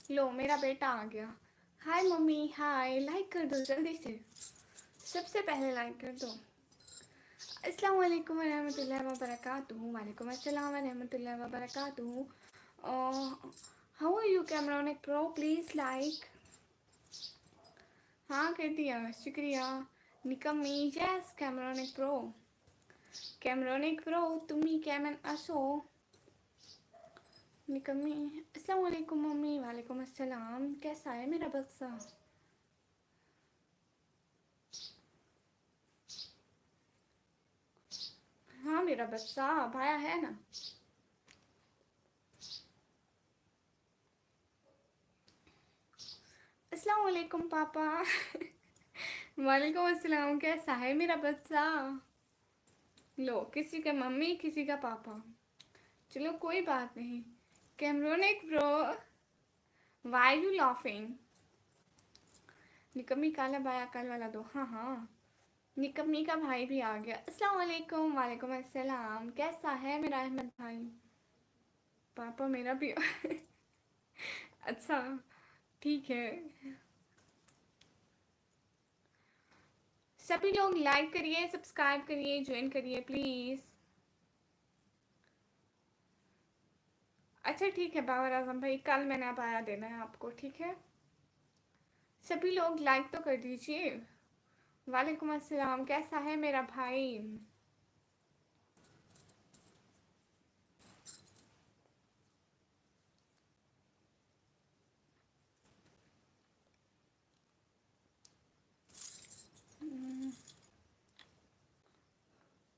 लो मेरा बेटा आ गया। हाय मम्मी, हाय। लाइक कर दो जल्दी से, सबसे पहले लाइक कर दो। अस्सलाम वालेकुम रहमतुल्लाहि व बरकातुहू। वालेकुम अस्सलाम व रहमतुल्लाहि व बरकातुहू। How are you Cameronic pro, please like. हाँ कर दिया, शुक्रिया। निकम्मी, yes Cameronic pro. Cameronic pro तुम्ही कैमन असो। निकम्मी, अस्सलाम वालेकुम मम्मी। वालेकुम अस्सलाम। कैसा है मेरा बच्चा? हाँ मेरा बच्चा भाया है ना। अस्सलाम वालेकुम पापा। वालेकुम अस्सलाम। कैसा है मेरा बच्चा? लो, किसी का मम्मी किसी का पापा। चलो कोई बात नहीं। कैमरोनिक ब्रो, वाई यू लाफिंग? निकम्मी काला बाया कल वाला दो। हाँ हाँ, निकम्मी का भाई भी आ गया। अस्सलाम वालेकुम। वालेकुम अस्सलाम। कैसा है मेरा अहमद भाई? पापा मेरा भी। अच्छा, ठीक है। सभी लोग लाइक करिए, सब्सक्राइब करिए, ज्वाइन करिए प्लीज। अच्छा ठीक है बाबर आजम भाई, कल मैंने पाया देना है आपको, ठीक है। सभी लोग लाइक तो कर दीजिए। वालेकुम अस्सलाम। कैसा है मेरा भाई?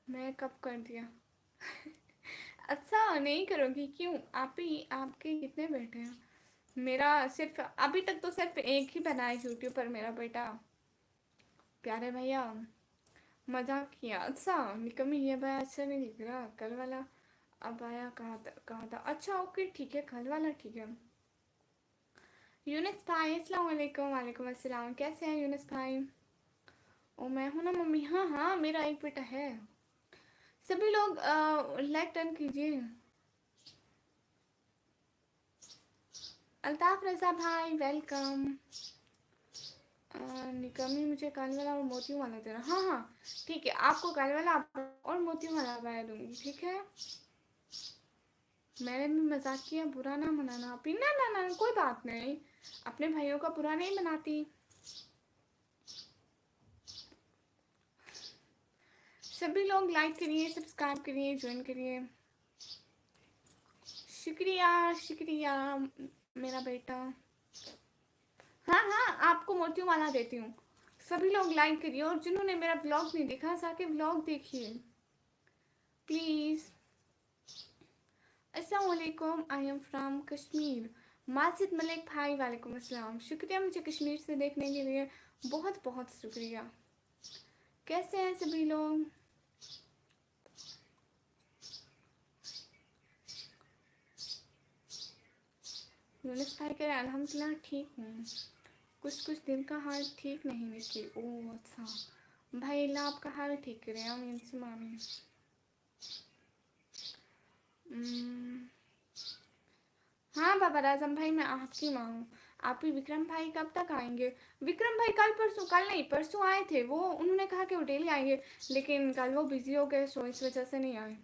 मैं कब कर दिया? अच्छा नहीं करोगी क्यों? आप ही, आपके कितने बेटे हैं? मेरा सिर्फ अभी तक तो सिर्फ एक ही बना है यूट्यूब पर, मेरा बेटा। प्यारे भैया, मजाक किया। अच्छा निकम्मी, ये भाई अच्छा नहीं दिख रहा कल वाला। अब आया कहा था। अच्छा ओके ठीक है, कल वाला ठीक है। यूनिस भाई अस्सलाम वालेकुम। वालेकुम अस्सलाम। कैसे हैं यूनिस भाई? ओ मैं हूं ना मम्मी। हाँ हाँ, मेरा एक बेटा है। सभी लोग लाइक टर्न कीजिए। अल्ताफ रजा भाई वेलकम। निकम्मी, मुझे कान वाला और मोतियों वाला देना। हाँ हाँ ठीक है, आपको कान वाला और मोतियों वाला पाया दूंगी, ठीक है। मैंने भी मजाक किया, बुरा ना मनाना आप ही। ना ना ना कोई बात नहीं, अपने भाइयों का बुरा नहीं मनाती। सभी लोग लाइक करिए, सब्सक्राइब करिए, ज्वाइन करिए। शुक्रिया शुक्रिया मेरा बेटा। हाँ हाँ, आपको मोतियों वाला देती हूँ। सभी लोग लाइक करिए, और जिन्होंने मेरा ब्लॉग नहीं देखा जाके ब्लॉग देखिए प्लीज़। अस्सलाम वालेकुम, I am from Kashmir. Majid Malik भाई वालेकुम अस्सलाम। शुक्रिया मुझे कश्मीर से देखने के लिए, बहुत बहुत शुक्रिया। कैसे हैं सभी लोग? यूनिस भाई कह रहे हैं अल्हम्दुलिल्लाह ठीक हूँ, कुछ कुछ दिन का हाल ठीक नहीं निकली। ओह अच्छा, भाई अल्लाह आपका हाल ठीक करे, आमीन सुमा आमीन। हाँ बाबा आजम भाई, मैं आपकी माँ हूँ। आप ही विक्रम भाई कब तक आएंगे? विक्रम भाई कल परसों, कल नहीं परसों आए थे वो, उन्होंने कहा कि वो डेली आएंगे, लेकिन कल वो बिजी हो गए, सो इस वजह से नहीं आए।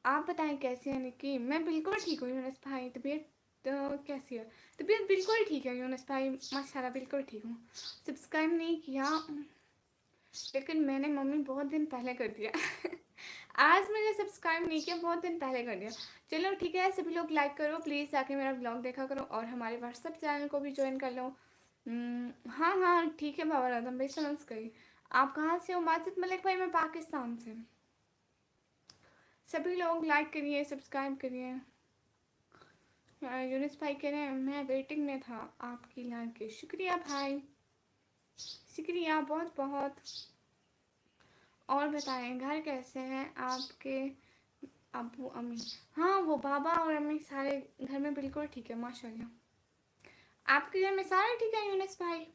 आप बताएं कैसे हैं निक्की? मैं बिल्कुल ठीक हूँ यूनुस भाई। तबीयत तो कैसी है? तबीयत बिल्कुल ठीक है यूनुस भाई, माशाल्लाह बिल्कुल ठीक हूँ। सब्सक्राइब नहीं किया, लेकिन मैंने मम्मी बहुत दिन पहले कर दिया। आज मैंने सब्सक्राइब नहीं किया, बहुत दिन पहले कर दिया। चलो ठीक है, सभी लोग लाइक करो प्लीज़, जाके मेरा ब्लॉग देखा करो, और हमारे व्हाट्सएप चैनल को भी ज्वाइन कर लो। हाँ हाँ ठीक है बाबा आजम भाई, समझ गई। आप कहाँ से हो? माजिद मलिक भाई, मैं पाकिस्तान से। सभी लोग लाइक करिए, सब्सक्राइब करिए। यूनिस भाई कह रहे हैं मैं वेटिंग में था आपकी लाइन के। शुक्रिया भाई, शुक्रिया बहुत बहुत। और बताएं घर कैसे हैं आपके अबू अम्मी? हाँ वो बाबा और अम्मी सारे घर में बिल्कुल ठीक है माशाल्लाह। आपके घर में सारे ठीक है यूनिस भाई?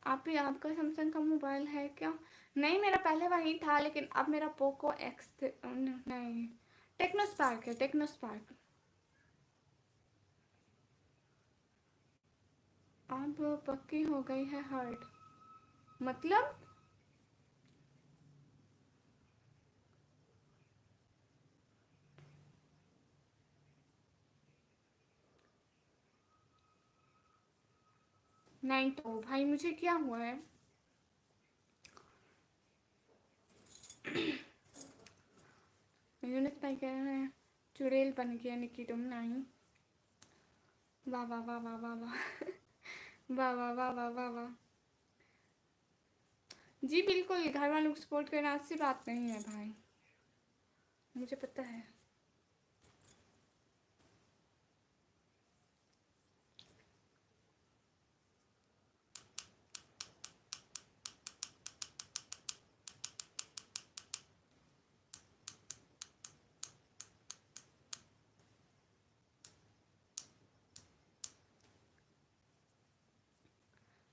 आप ही, आपका सैमसंग का मोबाइल है क्या? नहीं मेरा पहले वही था, लेकिन अब मेरा पोको एक्स नहीं, टेक्नो स्पार्क है, टेक्नो स्पार्क। अब पक्की हो गई है हर्ट, मतलब नहीं तो भाई मुझे क्या हुआ है? यूनिस भाई कह रहे हैं चुड़ैल बन गया निकी तुम नहीं। वाह वाह वाह वाह वाह वाह वाह वाह वाह वाह वाह वाह। जी बिल्कुल, घर वालों को सपोर्ट करना अच्छी बात नहीं है भाई, मुझे पता है।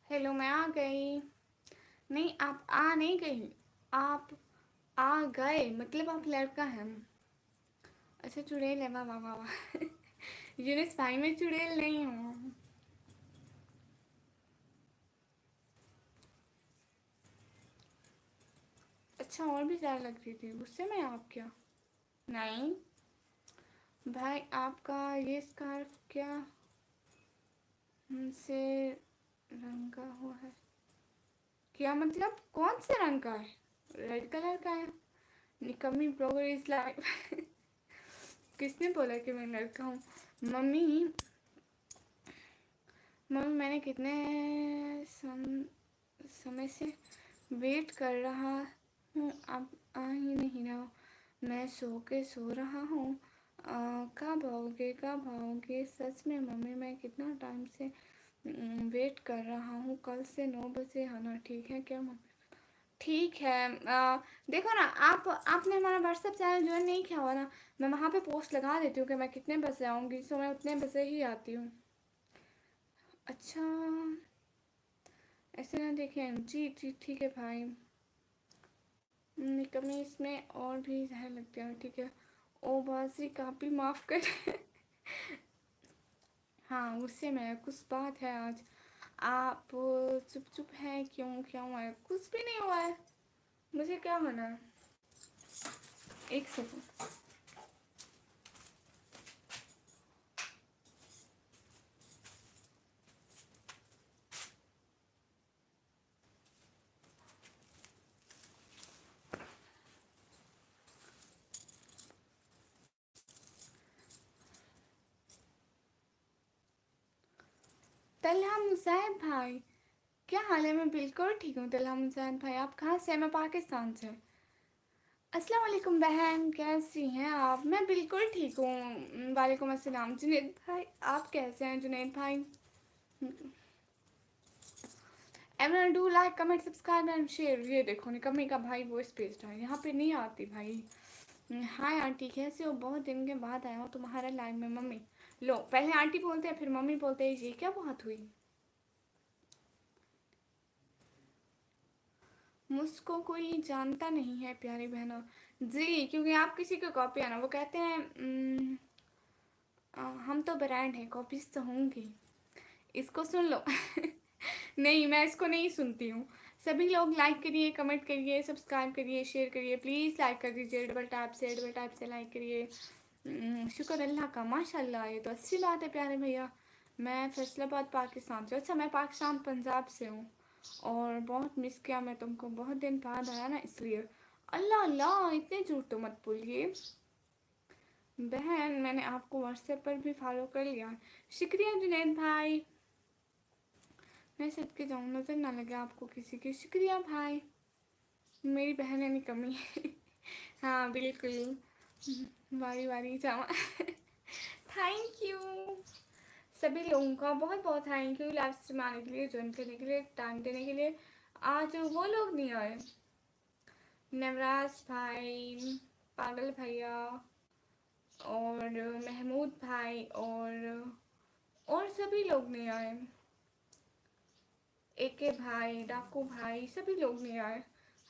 हेलो, मैं आ गई। नहीं, आप आ नहीं गई, आप आ गए, मतलब आप लड़का हैं। अच्छा चुड़ैल है, वाह वाह वाह वाह यूनिस भाई मैं चुड़ैल नहीं हूँ। अच्छा और भी ज़्यादा लग रही थी, गुस्से में आप क्या? नहीं भाई, आपका ये स्कार्फ क्या से रंगा हुआ है? क्या मतलब कौन से रंग का है? रेड कलर का है? निकम्मी ब्लॉगर इज लाइव किसने बोला कि मैं लड़का हूँ? मम्मी, मम्मी मैंने कितने समय से वेट कर रहा हूँ, आप आ ही नहीं रहा हो। मैं सो रहा हूँ। कब आओगे कब आओगे? सच में मम्मी, मैं कितना टाइम से वेट कर रहा हूँ, कल से 9 बजे आना, ठीक है क्या मम्मी? ठीक है। देखो ना, आपने हमारा व्हाट्सएप चैनल ज्वाइन नहीं किया हुआ ना, मैं वहाँ पे पोस्ट लगा देती हूँ कि मैं कितने बजे आऊँगी, सो मैं उतने बजे ही आती हूँ। अच्छा, ऐसे ना देखें, जी जी ठीक है भाई। निकम्मी इसमें और भी जहर लग गया, ठीक है। ओ बाजी काफ़ी माफ़ कर हाँ, गुस्से में है, कुछ बात है आज। आप चुप चुप हैं क्यों, क्या हुआ है? कुछ भी नहीं हुआ है, मुझे क्या होना है? एक सेकंड। तलहा मुजैब भाई, क्या हाल है? मैं बिल्कुल ठीक हूँ तलहा मुजैब भाई, आप कहाँ से हैं? मैं पाकिस्तान से। अस्सलाम वालेकुम बहन, कैसी हैं आप? मैं बिल्कुल ठीक हूँ, वालेकुम अस्सलाम। जुनैद भाई आप कैसे हैं जुनैद भाई? Everyone do like comment subscribe and share. ये देखो निकम्मी का भाई वॉइस पेस्ट है, यहाँ पे नहीं आती भाई। हाय आंटी, कैसे हो? बहुत दिन के बाद आया हूँ तुम्हारे लाइव में। मम्मी, लो पहले आंटी बोलते हैं फिर मम्मी बोलते हैं, ये क्या बात हुई? मुझको कोई जानता नहीं है प्यारी बहनों। जी, क्योंकि आप किसी के कॉपी है ना, वो कहते हैं हम तो ब्रांड हैं, कॉपीज तो होंगी। इसको सुन लो नहीं, मैं इसको नहीं सुनती हूँ। सभी लोग लाइक करिए, कमेंट करिए, सब्सक्राइब करिए, शेयर करिए, प्लीज़ लाइक कर दीजिए, डबल टैप से लाइक करिए। शुक्र अल्लाह का, माशाल्लाह, ये तो अच्छी बात है प्यारे भैया। मैं फैसलाबाद पाकिस्तान से। अच्छा, मैं पाकिस्तान पंजाब से हूँ, और बहुत मिस किया मैं तुमको, बहुत दिन बाद आया ना इसलिए। अल्लाह अल्लाह, इतने झूठ तो मत बोलिए बहन, मैंने आपको व्हाट्सएप पर भी फॉलो कर लिया। शुक्रिया जुनैद भाई, मैं सदके जाऊँ, नज़र ना लगे आपको किसी की। शुक्रिया भाई, मेरी बहन है निकम्मी हाँ बिल्कुल, बारी बारी जावा थैंक यू सभी लोगों का, बहुत बहुत थैंक यू लाइव स्ट्रीम आने के लिए, ज्वाइन करने के लिए, टाइम देने के लिए। आज वो लोग नहीं आए, नवराज भाई, पागल भैया, और महमूद भाई, और सभी लोग नहीं आए। एके भाई, डाकू भाई, सभी लोग नहीं आए।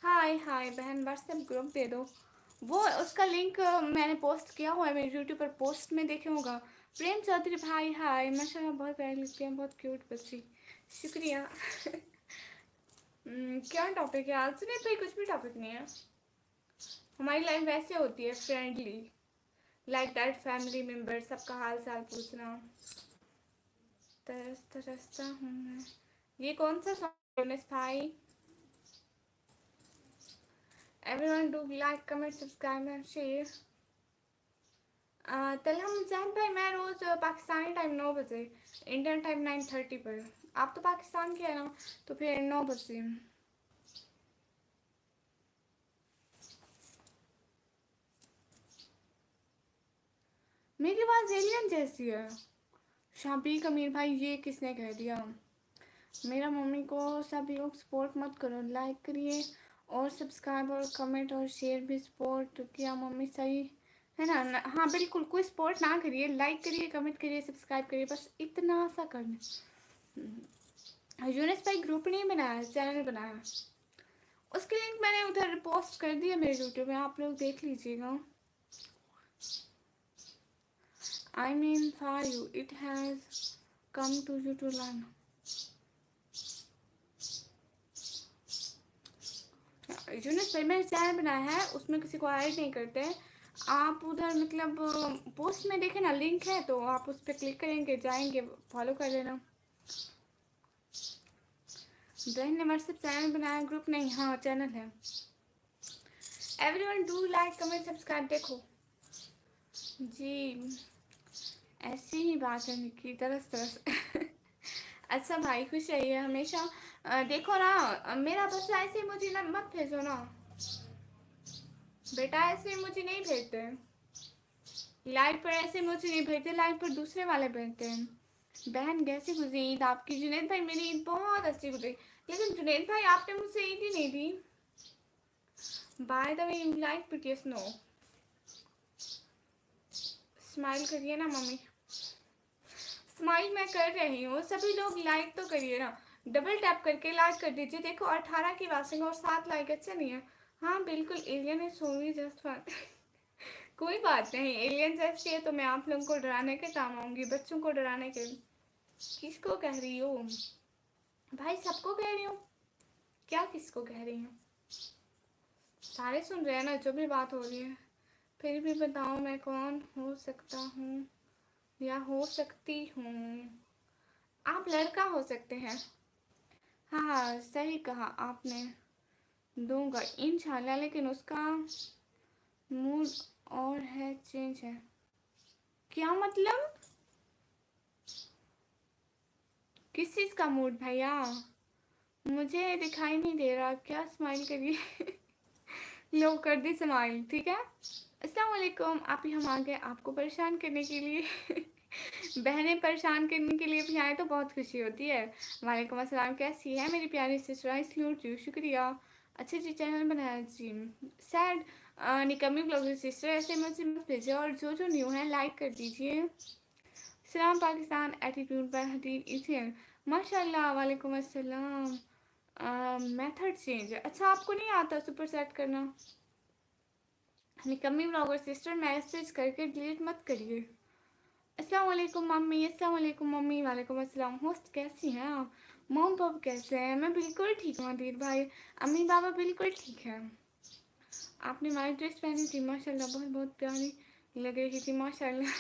हाय हाय बहन, व्हाट्सएप ग्रुप दे दो। वो उसका लिंक मैंने पोस्ट किया हुआ है मेरे यूट्यूब पर, पोस्ट में देखे होगा। प्रेम चौधरी भाई हाय, माशाल्लाह बहुत प्यारी लगती है, बहुत क्यूट बच्ची। शुक्रिया। क्या टॉपिक है आज? सुने भाई कुछ भी टॉपिक नहीं है, हमारी लाइफ वैसे होती है, friendly, like that, family member, सबका हाल चाल पूछना। तरसता हूँ मैं। ये कौन सा सॉन्ग है भाई? Everyone do like comment subscribe and share. Talham Mujahid भाई, मैं रोज़ पाकिस्तानी टाइम 9 बजे, इंडियन टाइम 9:30 पर। आप तो पाकिस्तान के हैं ना, तो फिर 9 बजे। मेरी आवाज़ एलियन जैसी है? शाबीक अमीर भाई, ये किसने कह दिया? मेरा मम्मी को सब लोग सपोर्ट मत करो, लाइक करिए और सब्सक्राइब और कमेंट और शेयर भी सपोर्ट किया मम्मी, सही है ना? हाँ बिल्कुल, कोई सपोर्ट ना करिए, लाइक करिए, कमेंट करिए, सब्सक्राइब करिए, बस इतना सा करना। यूनिस भाई ग्रुप नहीं बनाया, चैनल बनाया, उसकी लिंक मैंने उधर पोस्ट कर दिया मेरे यूट्यूब में, आप लोग देख लीजिएगा। I mean for you, it has come to you to learn. Younis भाई मैंने चैनल बनाया है, उसमें किसी को ऐड नहीं करते हैं। आप उधर मतलब पोस्ट में देखें ना, लिंक है, तो आप उस पर क्लिक करेंगे, जाएंगे, फॉलो कर लेना। बहन ने व्हाट्सएप चैनल बनाया, ग्रुप नहीं। हाँ चैनल है। Everyone do like comment subscribe. देखो जी, ऐसी ही बात है निकी, तरस तरस। अच्छा भाई, खुश रहिए हमेशा। देखो ना, मेरा बच्चा ऐसे मुझे ना मत भेजो ना बेटा, ऐसे मुझे नहीं भेजते लाइव पर, ऐसे मुझे नहीं भेजते लाइव पर, दूसरे वाले भेजते हैं। बहन कैसी गुजरी ईद आपकी? जुनैद भाई मेरी ईद बहुत अच्छी गुजरी, लेकिन जुनैद भाई आपने मुझसे ईद ही नहीं दी। By the way you like BTS? No, smile करिए ना मम्मी। स्माइल मैं कर रही हूँ, सभी लोग लाइक तो करिए ना, डबल टैप करके लाइक कर दीजिए। देखो 18 की वासिंग और 7 लाइक, अच्छा नहीं है? हाँ बिल्कुल, alien is only just fun. कोई बात नहीं, एलियन जैसी है तो मैं आप लोगों को डराने के काम आऊंगी, बच्चों को डराने के। किसको कह रही हो भाई? सबको कह रही हूँ, क्या किसको कह रही हूँ? सारे सुन रहे हैं ना जो भी बात हो रही है। फिर भी बताओ मैं कौन हो सकता हूँ या हो सकती हूँ? आप लड़का हो सकते हैं। हाँ हाँ सही कहा आपने, दूंगा इंशाल्लाह, लेकिन उसका मूड और है, चेंज है। क्या मतलब? किस चीज़ का मूड भैया? मुझे दिखाई नहीं दे रहा, क्या स्माइल करिए। लो कर दी स्माइल, ठीक है। अस्सलाम वालेकुम, आप ही हम आ गए आपको परेशान करने के लिए। बहनें परेशान करने के लिए भी आए तो बहुत खुशी होती है। वालेकुम अस्सलाम, कैसी है मेरी प्यारी सिस्टर? आई सल्यूट यू, शुक्रिया। अच्छा जी, चैनल बनाया जी। सैड निकम्मी ब्लॉगर सिस्टर, ऐसे मुझे मत भेजिए, और जो जो न्यू है लाइक कर दीजिए। सलाम पाकिस्तान, एटीट्यूड बाय हदीर इथियन, माशाल्लाह। वालेकुम अस्सलाम। मेथड चेंज, अच्छा आपको नहीं आता सुपर सेट करना? निकम्मी ब्लॉगर सिस्टर, मैसेज करके डिलीट मत करिए। अस्सलाम वालेकुम मम्मी, अस्सलाम वालेकुम मम्मी, वालेकुम अस्सलाम। होस्ट कैसी हैं आप? मॉम पाप कैसे हैं? मैं बिल्कुल ठीक हूँ अदीर भाई, अम्मी बाबा बिल्कुल ठीक है। आपने वाइट ड्रेस पहनी थी, माशाल्लाह, बहुत बहुत प्यारी लग रही थी, माशाल्लाह।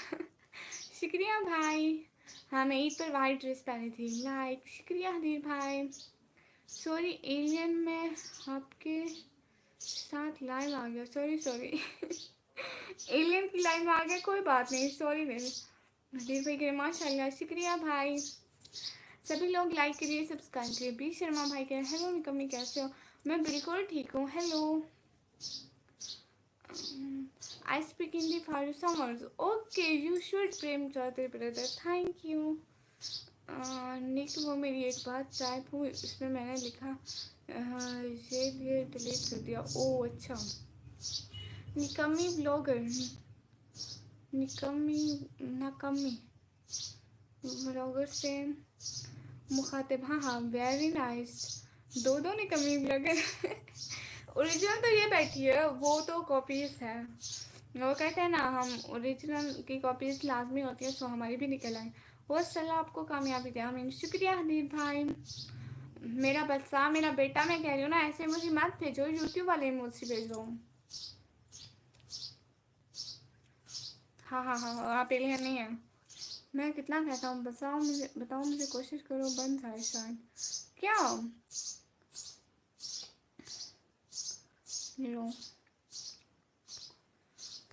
शुक्रिया भाई। हाँ मैं ईद पर वाइट ड्रेस पहनी थी, लाइक, शुक्रिया अदीर भाई। सॉरी एलियन, मैं आपके साथ लाइव आ गया, सॉरी सॉरी। एलियन की लाइव में आ गया, कोई बात नहीं, सॉरी मेरे हदीर भाई के, माशाल्लाह, शुक्रिया भाई। सभी लोग लाइक करिए, सब्सक्राइब करिए। बी शर्मा भाई कह हेलो निकम्मी कैसे हो? मैं बिल्कुल ठीक हूँ, hello. I speak Hindi for you summers, okay you should Prem Chaudhary brother, thank you. Nick, वो मेरी एक बात टाइप हुई, उसमें मैंने लिखा ये डिलीट कर दिया। ओ अच्छा, निकम्मी ब्लॉगर, निकम्मी नाकम्मी ब्लॉगर से मुखातिब, हाँ हाँ वेरी नाइस। दो दो निकम्मी ब्लॉगर। ओरिजिनल तो ये बैठी है, वो तो कॉपीज है। वो कहते हैं ना, हम ओरिजिनल की कॉपीज लाजमी होती है, सो हमारी भी निकल आए। होस्ट अल्लाह आपको कामयाबी दे, आमीन। शुक्रिया हनीफ भाई। मेरा बच्चा, मेरा बेटा, मैं कह रही हूँ ना, ऐसे मुझे मत भेजो, यूट्यूब वाले मुझसे भेजो। हाँ हाँ हाँ, आप एलियन नहीं है। मैं कितना कहता हूँ, बताओ मुझे, कोशिश करो बन जाए शायद। क्या लो,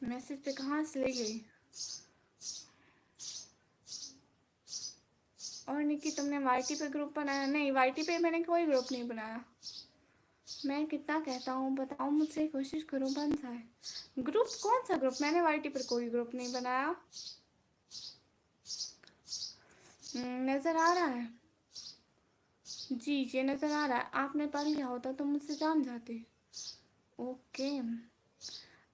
मैसेज पे कहाँ से ले गई? और निकी, तुमने वाईटी पे ग्रुप बनाया? नहीं, वाईटी पे मैंने कोई ग्रुप नहीं बनाया। मैं कितना कहता हूँ, बताओ मुझसे, कोशिश करो बन जाए ग्रुप। कौन सा ग्रुप? मैंने वाईटी पर कोई ग्रुप नहीं बनाया। नज़र आ रहा है जी, ये नज़र आ रहा है। आपने पढ़ लिया होता तो मुझसे जान जाते। ओके,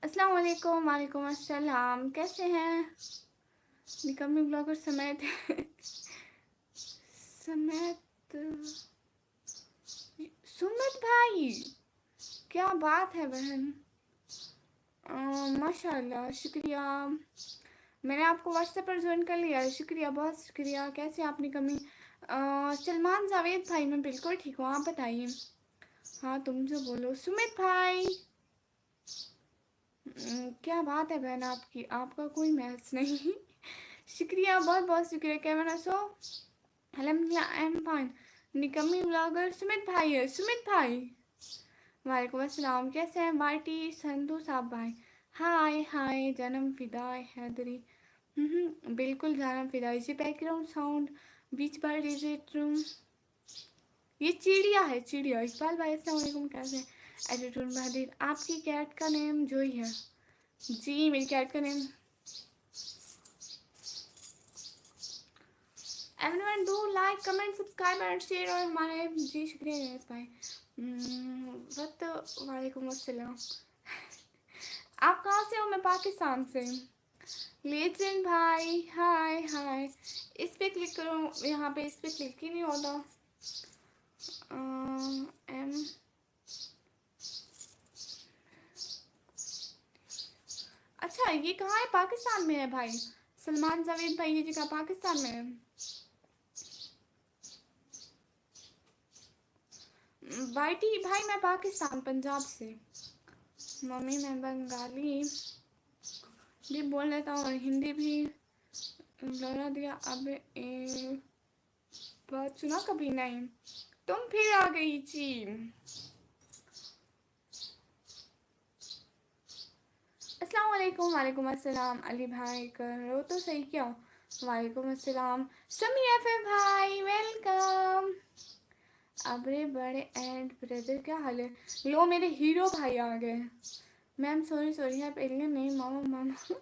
अस्सलाम वालेकुम। वालेकुम अस्सलाम, कैसे हैं? निकम्मी ब्लॉगर समेत समेत सुमित भाई, क्या बात है बहन। माशाल्लाह, शुक्रिया। मैंने आपको व्हाट्सएप पर ज्वाइन कर लिया है, शुक्रिया, बहुत शुक्रिया। कैसे आप निकम्मी? सलमान जावेद भाई, मैं बिल्कुल ठीक हूँ, आप बताइए। हाँ, तुम जो बोलो सुमित भाई। क्या बात है बहन आपकी, आपका कोई मैच नहीं शुक्रिया, बहुत बहुत शुक्रिया। कैमरा सो अल्हम्दुलिल्लाह, आई एम फाइन। निकम्मी ब्लॉगर सुमित भाई है, सुमित भाई। वालेकुम अस्सलाम, कैसे हैं? मार्टी संधू साहब भाई, हाय हाय। जन्म फिदाई हैदरी, बिल्कुल जन्म फिदाई जी। बैकग्राउंड साउंड बीच बार रिजेक्ट रूम, ये चिड़िया है, चिड़िया। इकबाल भाई अस्सलाम वालेकुम, कैसे हैं? एडिटर बहादुर, आपकी कैट का नेम जोई है जी? मेरी कैट का name, everyone do like comment subscribe and share. और हमारे जी शुक्रिया गणेश भाई। वालेकुम अस्सलाम। आप कहाँ से हो? मैं पाकिस्तान से। लेजेंड भाई, हाय हाय। इस पे क्लिक करो, यहाँ पे इस पे क्लिक ही नहीं होता। एम अच्छा, ये कहाँ है? पाकिस्तान में है भाई। सलमान जावेद भाई, ये जगह पाकिस्तान में है। वाईटी भाई, मैं पाकिस्तान पंजाब से। मम्मी मैं बंगाली भी बोल लेता हूँ और हिंदी भी लड़ा दिया। अब बात सुना कभी नहीं, तुम फिर आ गई जी। अस्सलाम वालेकुम। वालेकुम अस्सलाम। अली भाई करो तो सही, क्या? वालेकुम अस्सलाम। समी एफ भाई, वेलकम। अबरे बड़े एंड ब्रदर, क्या हाल है? लो, मेरे हीरो भाई आ गए। मैम सॉरी सॉरी, है पहले नहीं, मामा मामा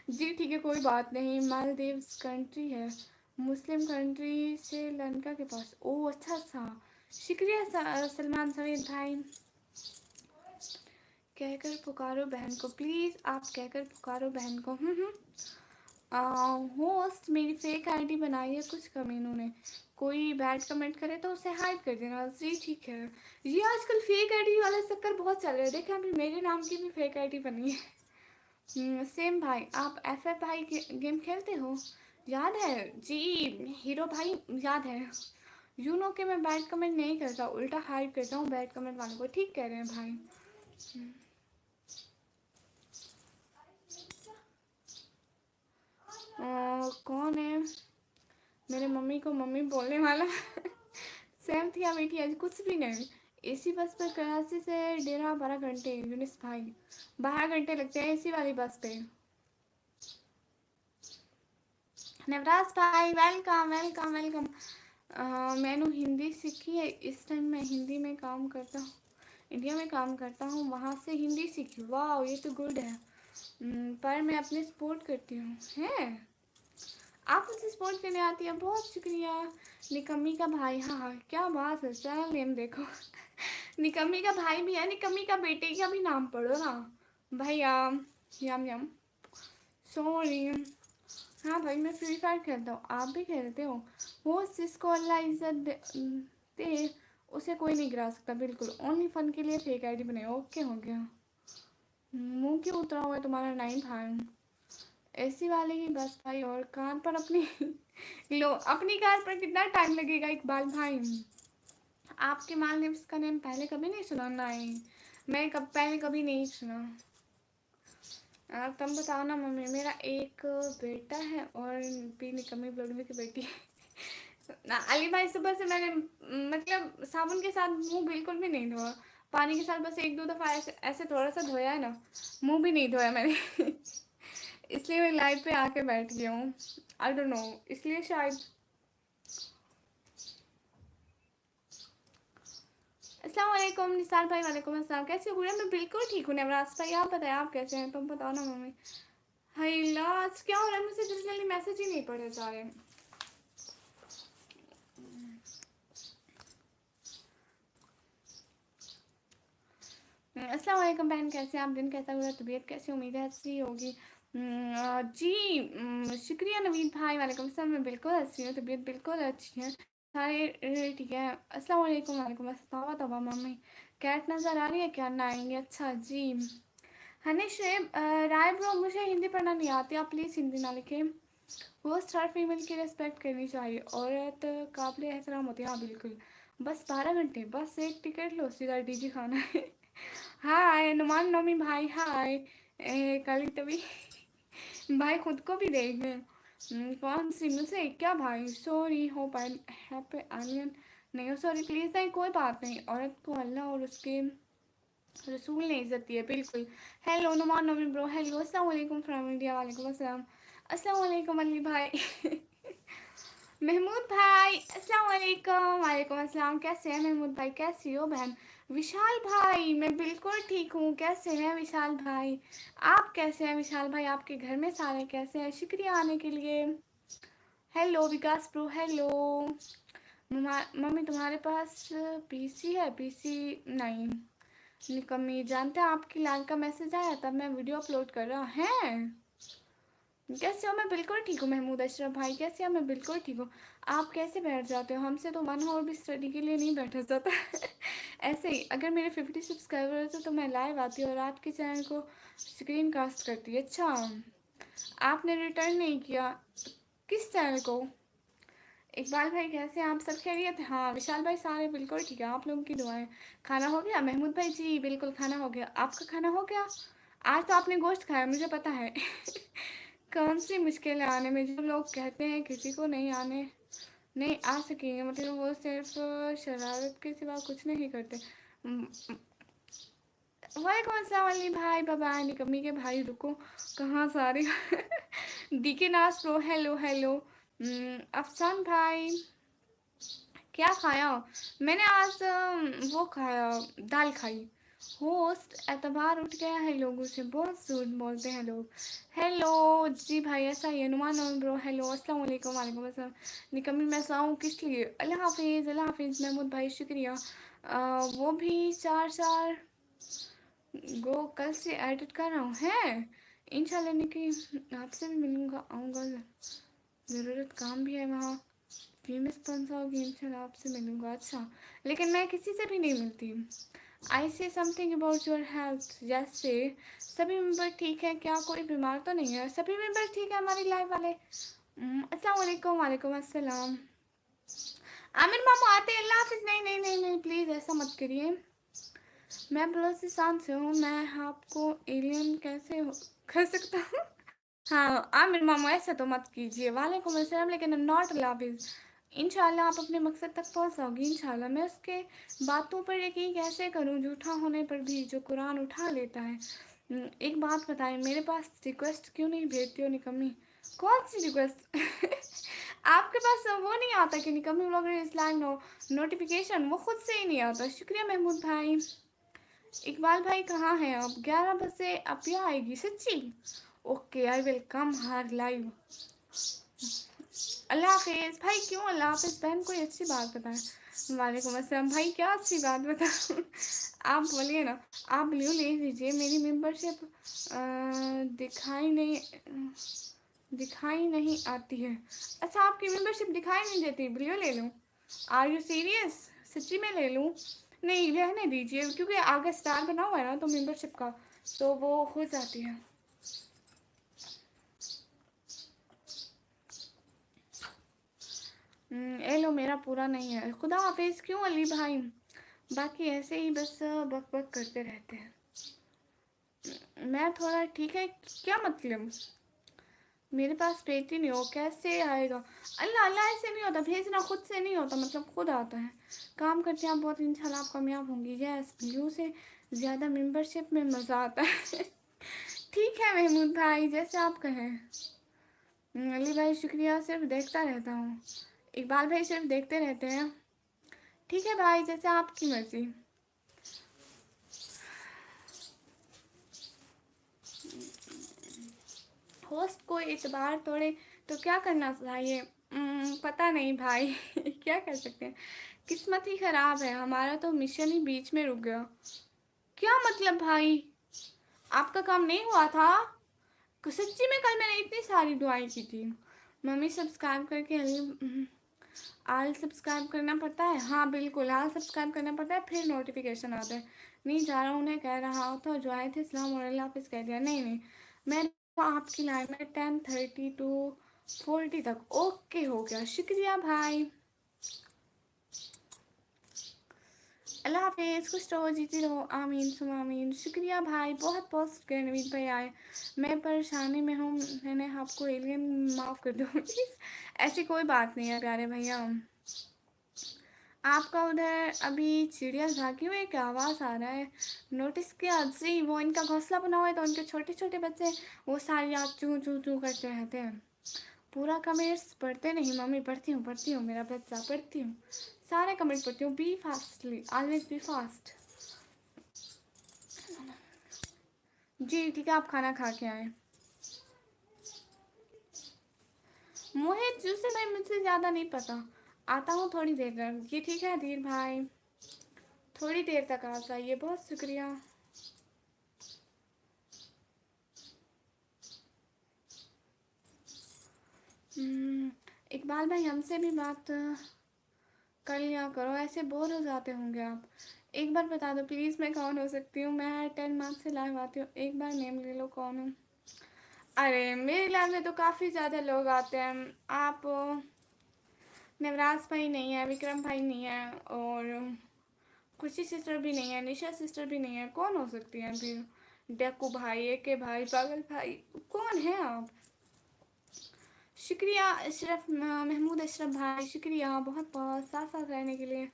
जी ठीक है, कोई बात नहीं। मालदीव्स कंट्री है, मुस्लिम कंट्री, श्रीलंका के पास। ओह अच्छा अच्छा, शुक्रिया सलमान समीर भाई। कहकर पुकारो बहन को, प्लीज़ आप कहकर पुकारो बहन को। होस्ट, मेरी फेक आईडी बनाई है कुछ कमीनों ने, कोई बैड कमेंट करे तो उसे हाइड कर देना जी, ठीक है। ये आजकल फेक आईडी वाला चक्कर बहुत चल रहा है, देखा अभी मेरे नाम की भी फेक आईडी बनी है। सेम भाई, आप एफ भाई गेम खेलते हो? याद है जी, हीरो भाई, याद है। यू नो के मैं बैड कमेंट नहीं करता, उल्टा हाइड करता हूँ बैड कमेंट वालों को, ठीक कह रहे हैं भाई। कौन है? मेरे मम्मी को मम्मी बोलने वाला सेम थी या मीठी? आज कुछ भी नहीं। एसी बस पर कराची से डेरा 12 घंटे, यूनिस भाई 12 घंटे लगते हैं एसी वाली बस पे। नवराज भाई, वेलकम वेलकम वेलकम। मैंने हिंदी सीखी है, इस टाइम मैं हिंदी में काम करता हूँ, इंडिया में काम करता हूँ, वहाँ से हिंदी सीखी। वाह, ये तो गुड है। पर मैं अपने सपोर्ट करती हूँ। हैं, आप मुझे सपोर्ट करने आती है, बहुत शुक्रिया। निकम्मी का भाई, हाँ हाँ, क्या बात है, चैनल नेम देखो निकम्मी का भाई भी है, निकम्मी का बेटे का भी नाम पढ़ो ना भैया। यम यम, सॉरी। हाँ भाई, मैं फ्री फायर खेलता हूँ, आप भी खेलते हो? वो जिसको अल्लाह इज्जत दे उसे कोई नहीं गिरा सकता, बिल्कुल। ओनली फन के लिए फेक आईडी बनाए, ओके हो गया। मुंह क्यों उतरा हुआ है तुम्हारा? 9 भाई, एसी वाले ही बस भाई। और कार पर अपनी लो, अपनी कार पर कितना टाइम लगेगा इकबाल भाई? आपके मालदीव्स का नेम पहले कभी नहीं सुना? नहीं, मैं पहले कभी नहीं सुना। तुम बताओ ना मम्मी। मेरा एक बेटा है और भी निकम्मी ब्लॉग की बेटी ना। अली भाई सुबह से मैंने मतलब साबुन के साथ मुंह बिल्कुल भी नहीं धोया, पानी के साथ बस एक दो दफ़ा ऐसे ऐसे थोड़ा सा धोया है ना, मुंह भी नहीं धोया मैंने इसलिए मैं लाइव पे आके बैठ गया हूँ। आई डोंट नो, इसलिए शायद। अस्सलाम वालेकुम निसार भाई। वालेकुम अस्सलाम। कैसे हो? मैं बिल्कुल ठीक हूँ नवराज भाई, आप बताएं आप कैसे हैं? तुम बताओ ना मम्मी। हाय लाज, क्या हो रहा है? मुझसे जल्दी जल्दी मैसेज ही नहीं पढ़े जा रहे। अस्सलाम वालेकुम बहन, कैसे हैं आप? दिन कैसा हुआ? तबीयत कैसी? उम्मीद है अच्छी होगी। जी शुक्रिया नवीद भाई। वालेकुम अस्सलाम। मैं बिल्कुल अच्छी हूँ, तबीयत बिल्कुल अच्छी है, सारे ठीक है। अस्सलाम वालेकुम। वालेकुम अस्सलाम। तबा मम्मी कैट नज़र आ रही है क्या? ना आएंगे। अच्छा जी। हनीश राय ब्रो, मुझे हिंदी पढ़ना नहीं आती, आप प्लीज़ हिंदी ना लिखें। वो हर फीमेल की रिस्पेक्ट करनी चाहिए, औरत काबिल एहतराम होती है। हाँ बिल्कुल। बस 12 घंटे, बस एक टिकट लो, सीधा डीजी खाना है हाय नुमान नोमी भाई, हाय। कल तभी भाई खुद को भी देख गए। कौन सी मुझसे क्या भाई? Sorry, hope I happy alien. नहीं हो सॉरी प्लीज़, नहीं कोई बात नहीं। औरत को अल्लाह और उसके रसूल ने इज़्ज़त दी है, बिल्कुल। Hello Numan Nomi bro, hello अस्सलाम वालेकुम फ्रॉम इंडिया। वालेकुम अस्सलाम। अस्सलाम वालेकुम अली भाई महमूद भाई अस्सलाम वालेकुम। वालेकुम अस्सलाम। कैसे हैं महमूद भाई? कैसी हो बहन? विशाल भाई मैं बिल्कुल ठीक हूँ, कैसे हैं विशाल भाई? आप कैसे हैं विशाल भाई? आपके घर में सारे कैसे हैं? शुक्रिया आने के लिए। हेलो विकास प्रो, हेलो। मम्मी तुम्हारे पास पीसी है? पीसी नहीं निकम्मी। जानते हैं आपकी लाल का मैसेज आया तब मैं वीडियो अपलोड कर रहा है। कैसे हो? मैं बिल्कुल ठीक हूँ महमूद अशरफ भाई, कैसे हो? मैं बिल्कुल ठीक हूँ। आप कैसे बैठ जाते हो? हमसे तो 1 आवर भी स्टडी के लिए नहीं बैठा जाता ऐसे ही अगर मेरे 50 सब्सक्राइबर होते तो मैं लाइव आती और आपके चैनल को स्क्रीन कास्ट करती। अच्छा, आपने रिटर्न नहीं किया किस चैनल को? इकबाल भाई कैसे हैं आप? सब खैरियत? हाँ विशाल भाई सारे बिल्कुल ठीक है, आप लोगों की दुआएं। खाना हो गया महमूद भाई? जी बिल्कुल खाना हो गया। आपका खाना हो गया? आज तो आपने गोश्त खाया, मुझे पता है कौन सी मुश्किल है आने में? जो लोग कहते हैं किसी को नहीं आ सकेंगे, मतलब वो सिर्फ शरारत के सिवा कुछ नहीं करते। वालेकुम अस्सलाम अली भाई। बाबा निकम्मी के भाई, रुको कहाँ सारे डीके नास प्रो, हेलो हेलो। अफसान भाई क्या खाया? मैंने आज वो खाया, दाल खाई। होस्ट एतबार उठ गया है लोगों से, बहुत झूठ बोलते हैं लोग। हेलो जी भाई, ऐसा ही अनुमान और ब्रो, हेलो अस्सलाम वालेकुम। वालेकुम अस्सलाम। निकम्मी मैं साऊँ किस लिए? अल्लाह हाफिज़, अल्लाह हाफिज़ महमूद भाई शुक्रिया। वो भी चार चार गो कल से एडिट कर रहा हूँ है इंशाल्लाह। निकी आपसे भी मिलूँगा, आऊँगा, ज़रूरत काम भी है वहाँ। फेमस कौन सा होगी? इंशाल्लाह आपसे मिलूँगा। अच्छा, लेकिन मैं किसी से भी नहीं मिलती। आई से समथिंग अबाउट योर हेल्थ, जैसे सभी मेंबर ठीक है क्या? कोई बीमार तो नहीं है? सभी मेंबर ठीक है हमारी लाइव वाले। अस्सलाम वालेकुम। वालेकुम अस्सलाम। आमिर मामू आते हैं, अल्लाह हाफिज़। नहीं नहीं नहीं नहीं प्लीज़ ऐसा मत करिए। मैं बलोचिस्तान से हूँ, मैं आपको एलियन कैसे कर सकता हूँ हाँ आमिर मामू ऐसा तो मत कीजिए। वालेकुम अस्सलाम, लेकिन नॉट लाभिज। इंशाल्लाह आप अपने मकसद तक पहुँच इंशाल्लाह। मैं उसके बातों पर यकीन कैसे करूँ, झूठा होने पर भी जो कुरान उठा लेता है। एक बात बताएं, मेरे पास रिक्वेस्ट क्यों नहीं भेजती हो निकम्मी? कौन सी रिक्वेस्ट आपके पास वो नहीं आता कि निकम्मी ब्लॉगर इस लाइव नोटिफिकेशन वो खुद से ही नहीं आता। शुक्रिया महमूद भाई। इकबाल भाई कहाँ हैं आप? 11 बजे अपिया आएगी सच्ची? Okay I will come her live. अल्लाह हाफिज़ भाई। क्यों अल्लाह हाफिज़ बहन? कोई अच्छी बात बताएं। वालेकुम अस्सलाम भाई, क्या अच्छी बात बताऊँ आप बोलिए ना। आप ब्लू ले लीजिए, मेरी मेंबरशिप दिखाई नहीं आती है। अच्छा आपकी मेंबरशिप दिखाई नहीं देती, ब्लू ले लूँ? Are you serious? सच्ची में ले लूँ? नहीं रहने दीजिए, क्योंकि आगे स्टार बना हुआ है ना तो मेंबरशिप का, तो वो हो जाती है। लो, मेरा पूरा नहीं है। खुदा हाफिज़। क्यों अली भाई? बाकी ऐसे ही बस बक बक करते रहते हैं। मैं थोड़ा ठीक है, क्या मतलब? मेरे पास पेट ही नहीं हो, कैसे आएगा? अल्लाह अल्लाह, ऐसे नहीं होता, भेजना खुद से नहीं होता, मतलब खुद आता है। काम करते हैं आप बहुत, इंशाल्लाह आप कामयाब होंगी। यस, ब्लू से ज़्यादा मेंबरशिप में मज़ा आता है। ठीक है महमूद भाई, जैसे आप कहें। अली भाई शुक्रिया, सिर्फ देखता रहता हूँ। इकबाल भाई सिर्फ देखते रहते हैं। ठीक है भाई, जैसे आपकी मर्ज़ी। होस्ट को इतबार तोड़े तो क्या करना चाहिए? पता नहीं भाई। क्या कर सकते हैं, किस्मत ही ख़राब है। हमारा तो मिशन ही बीच में रुक गया। क्या मतलब भाई? आपका काम नहीं हुआ था? सच्ची में कल मैंने इतनी सारी दुआएं की थी। मम्मी सब्सक्राइब करके आल सब्सक्राइब करना पड़ता है। हाँ बिल्कुल, आल सब्सक्राइब करना पड़ता है, फिर नोटिफिकेशन आता है। नहीं जा रहा हूँ, उन्हें कह रहा था जो आए थे सलाम और अल्लाह हाफिज़ कह दिया। नहीं नहीं, मैं आपकी लाइन में 10:30 to 40 तक। ओके हो गया, शुक्रिया भाई। अल्लाह हाफिज़, खुश रहो, जीती रहो, आमीन सुम आमीन। शुक्रिया भाई, बहुत बहुत शुक्रिया। नवीद भाई आए, मैं परेशानी में हूँ, मैंने आपको एलियन माफ़ कर दो प्लीज़। ऐसी कोई बात नहीं है प्यारे भैया। आपका उधर अभी चिड़िया भागी हुई, क्या आवाज़ आ रहा है? नोटिस किया जी, वो इनका घोंसला बना हुआ है, तो उनके छोटे छोटे बच्चे वो सारी याद चू चू चू करते रहते हैं। पूरा कमेंट्स पढ़ते नहीं मम्मी, पढ़ती हूँ मेरा बच्चा, पढ़ती हूँ, सारे कमेंट पढ़ती हूँ। Be fastly, always be fast. जी ठीक है, आप खाना खा के आए। मोहित जूसे भाई मुझसे ज़्यादा नहीं पता, आता हूँ थोड़ी देर तक। ये ठीक है धीर भाई, थोड़ी देर तक आ जाइए, बहुत शुक्रिया। इकबाल भाई हमसे भी बात कर लिया करो, ऐसे बोर हो जाते होंगे आप। एक बार बता दो प्लीज़, मैं कौन हो सकती हूँ? मैं 10 मंथ से लाइव आती हूँ, एक बार नेम ले लो, कौन हूँ? अरे मेरे लाइव में तो काफ़ी ज़्यादा लोग आते हैं। आप नवराज भाई नहीं है, विक्रम भाई नहीं है, और खुशी सिस्टर भी नहीं है, निशा सिस्टर भी नहीं है। कौन हो सकती है फिर? डेकू भाई, एके भाई, पागल भाई, कौन है आप? शुक्रिया अशरफ, महमूद अशरफ भाई, शुक्रिया बहुत बहुत साथ साथ रहने के लिए।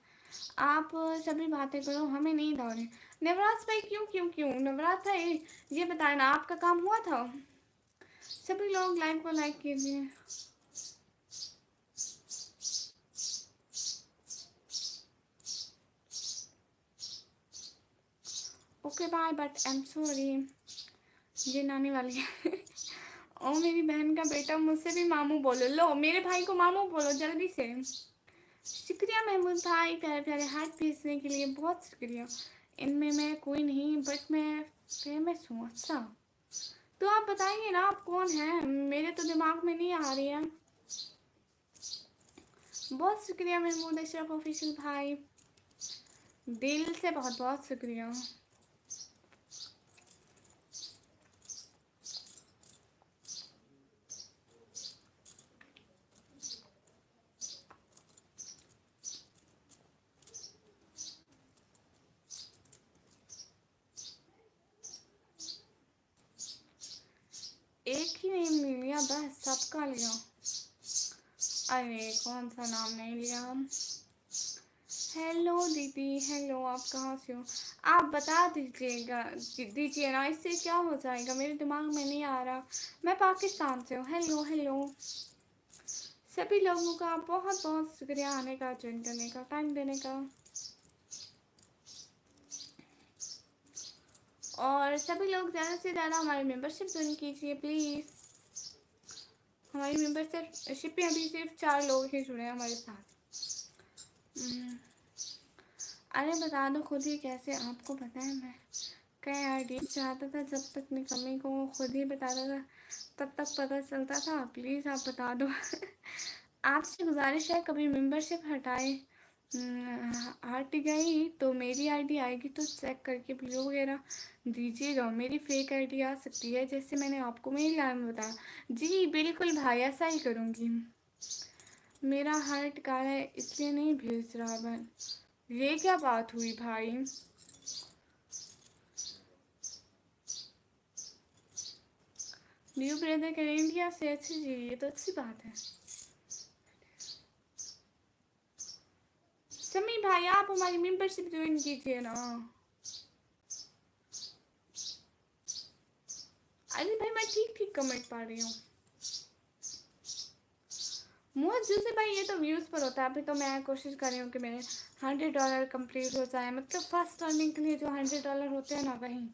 आप सभी बातें करो, हमें नहीं दौड़े। नवराज भाई क्यों क्यों क्यों? नवराज भाई ये बताए ना, आपका काम हुआ था? सभी लोग लाइव को लाइक कीजिए। Okay bye, but I am sorry, ये नानी वाली है। ओ मेरी बहन का बेटा, मुझसे भी मामू बोलो। लो मेरे भाई को मामू बोलो जल्दी से। शुक्रिया महमूद भाई, प्यारे प्यारे हार्ट भेजने के लिए, बहुत शुक्रिया। इनमें मैं कोई नहीं, बट मैं फेमस हूँ। अच्छा तो आप बताइए ना, आप कौन हैं? मेरे तो दिमाग में नहीं आ रही है। बहुत शुक्रिया महमूद अशरफ ऑफिशियल भाई, दिल से बहुत बहुत शुक्रिया। एक ही नेम ले लिया बस, सबका लिया? अरे कौन सा नाम नहीं लिया हम? हेलो दीदी, हेलो, आप कहाँ से हो? आप बता दीजिए ना, इससे क्या हो जाएगा, मेरे दिमाग में नहीं आ रहा। मैं पाकिस्तान से हूँ। हेलो हेलो, सभी लोगों का बहुत बहुत शुक्रिया आने का, ज्वाइन करने का, टाइम देने का। और सभी लोग ज़्यादा से ज़्यादा हमारी मेंबरशिप ज्वाइन कीजिए प्लीज़। हमारी मेंबरशिप में अभी सिर्फ 4 लोग ही जुड़े हैं हमारे साथ। अरे बता दो खुद ही, कैसे? आपको पता है मैं कई आईडी चाहता था, जब तक निकम्मी को खुद ही बताता था तब तक पता चलता था। प्लीज़ आप बता दो। आपसे गुजारिश है, कभी मेंबरशिप हट गई तो मेरी आईडी आएगी तो चेक करके ब्लू वगैरह दीजिएगा। मेरी फेक आईडी आ सकती है, जैसे मैंने आपको मेरी लाइन में बताया। जी बिल्कुल भाई, ऐसा ही करूँगी। मेरा हार्ट काला है इसलिए नहीं भेज रहा बहन। ये क्या बात हुई भाई? न्यू ब्रदर कर इंडिया से, अच्छी जी, ये तो अच्छी बात है। समी भाई आप हमारी मेंबरशिप ज्वाइन कीजिए ना। अरे भाई मैं ठीक ठीक कमेंट पा रही हूँ। मुझे जैसे भाई ये तो व्यूज़ पर होता है। अभी तो मैं कोशिश कर रही हूँ कि मेरे $100 कंप्लीट हो जाए, मतलब फर्स्ट अर्निंग के लिए जो $100 होते हैं ना वही।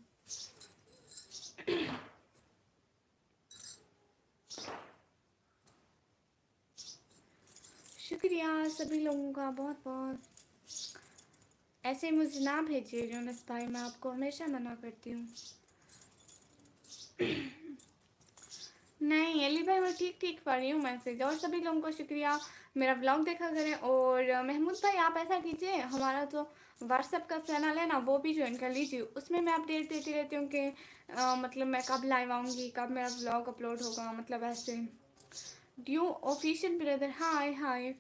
शुक्रिया सभी लोगों का बहुत बहुत। ऐसे मुझे ना भेजिए यूनुस भाई, मैं आपको हमेशा मना करती हूँ। नहीं अली भाई मैं ठीक ठीक पढ़ रही हूँ मैसेज। और सभी लोगों को शुक्रिया, मेरा ब्लॉग देखा करें। और महमूद भाई आप ऐसा कीजिए, हमारा जो व्हाट्सएप का चैनल है ना वो भी ज्वाइन कर लीजिए। उसमें मैं अपडेट देती रहती हूँ कि मतलब मैं कब लाइव आऊँगी, कब मेरा ब्लॉग अपलोड होगा, मतलब ऐसे। ड्यू ऑफिशियल ब्रदर, हाय हाय।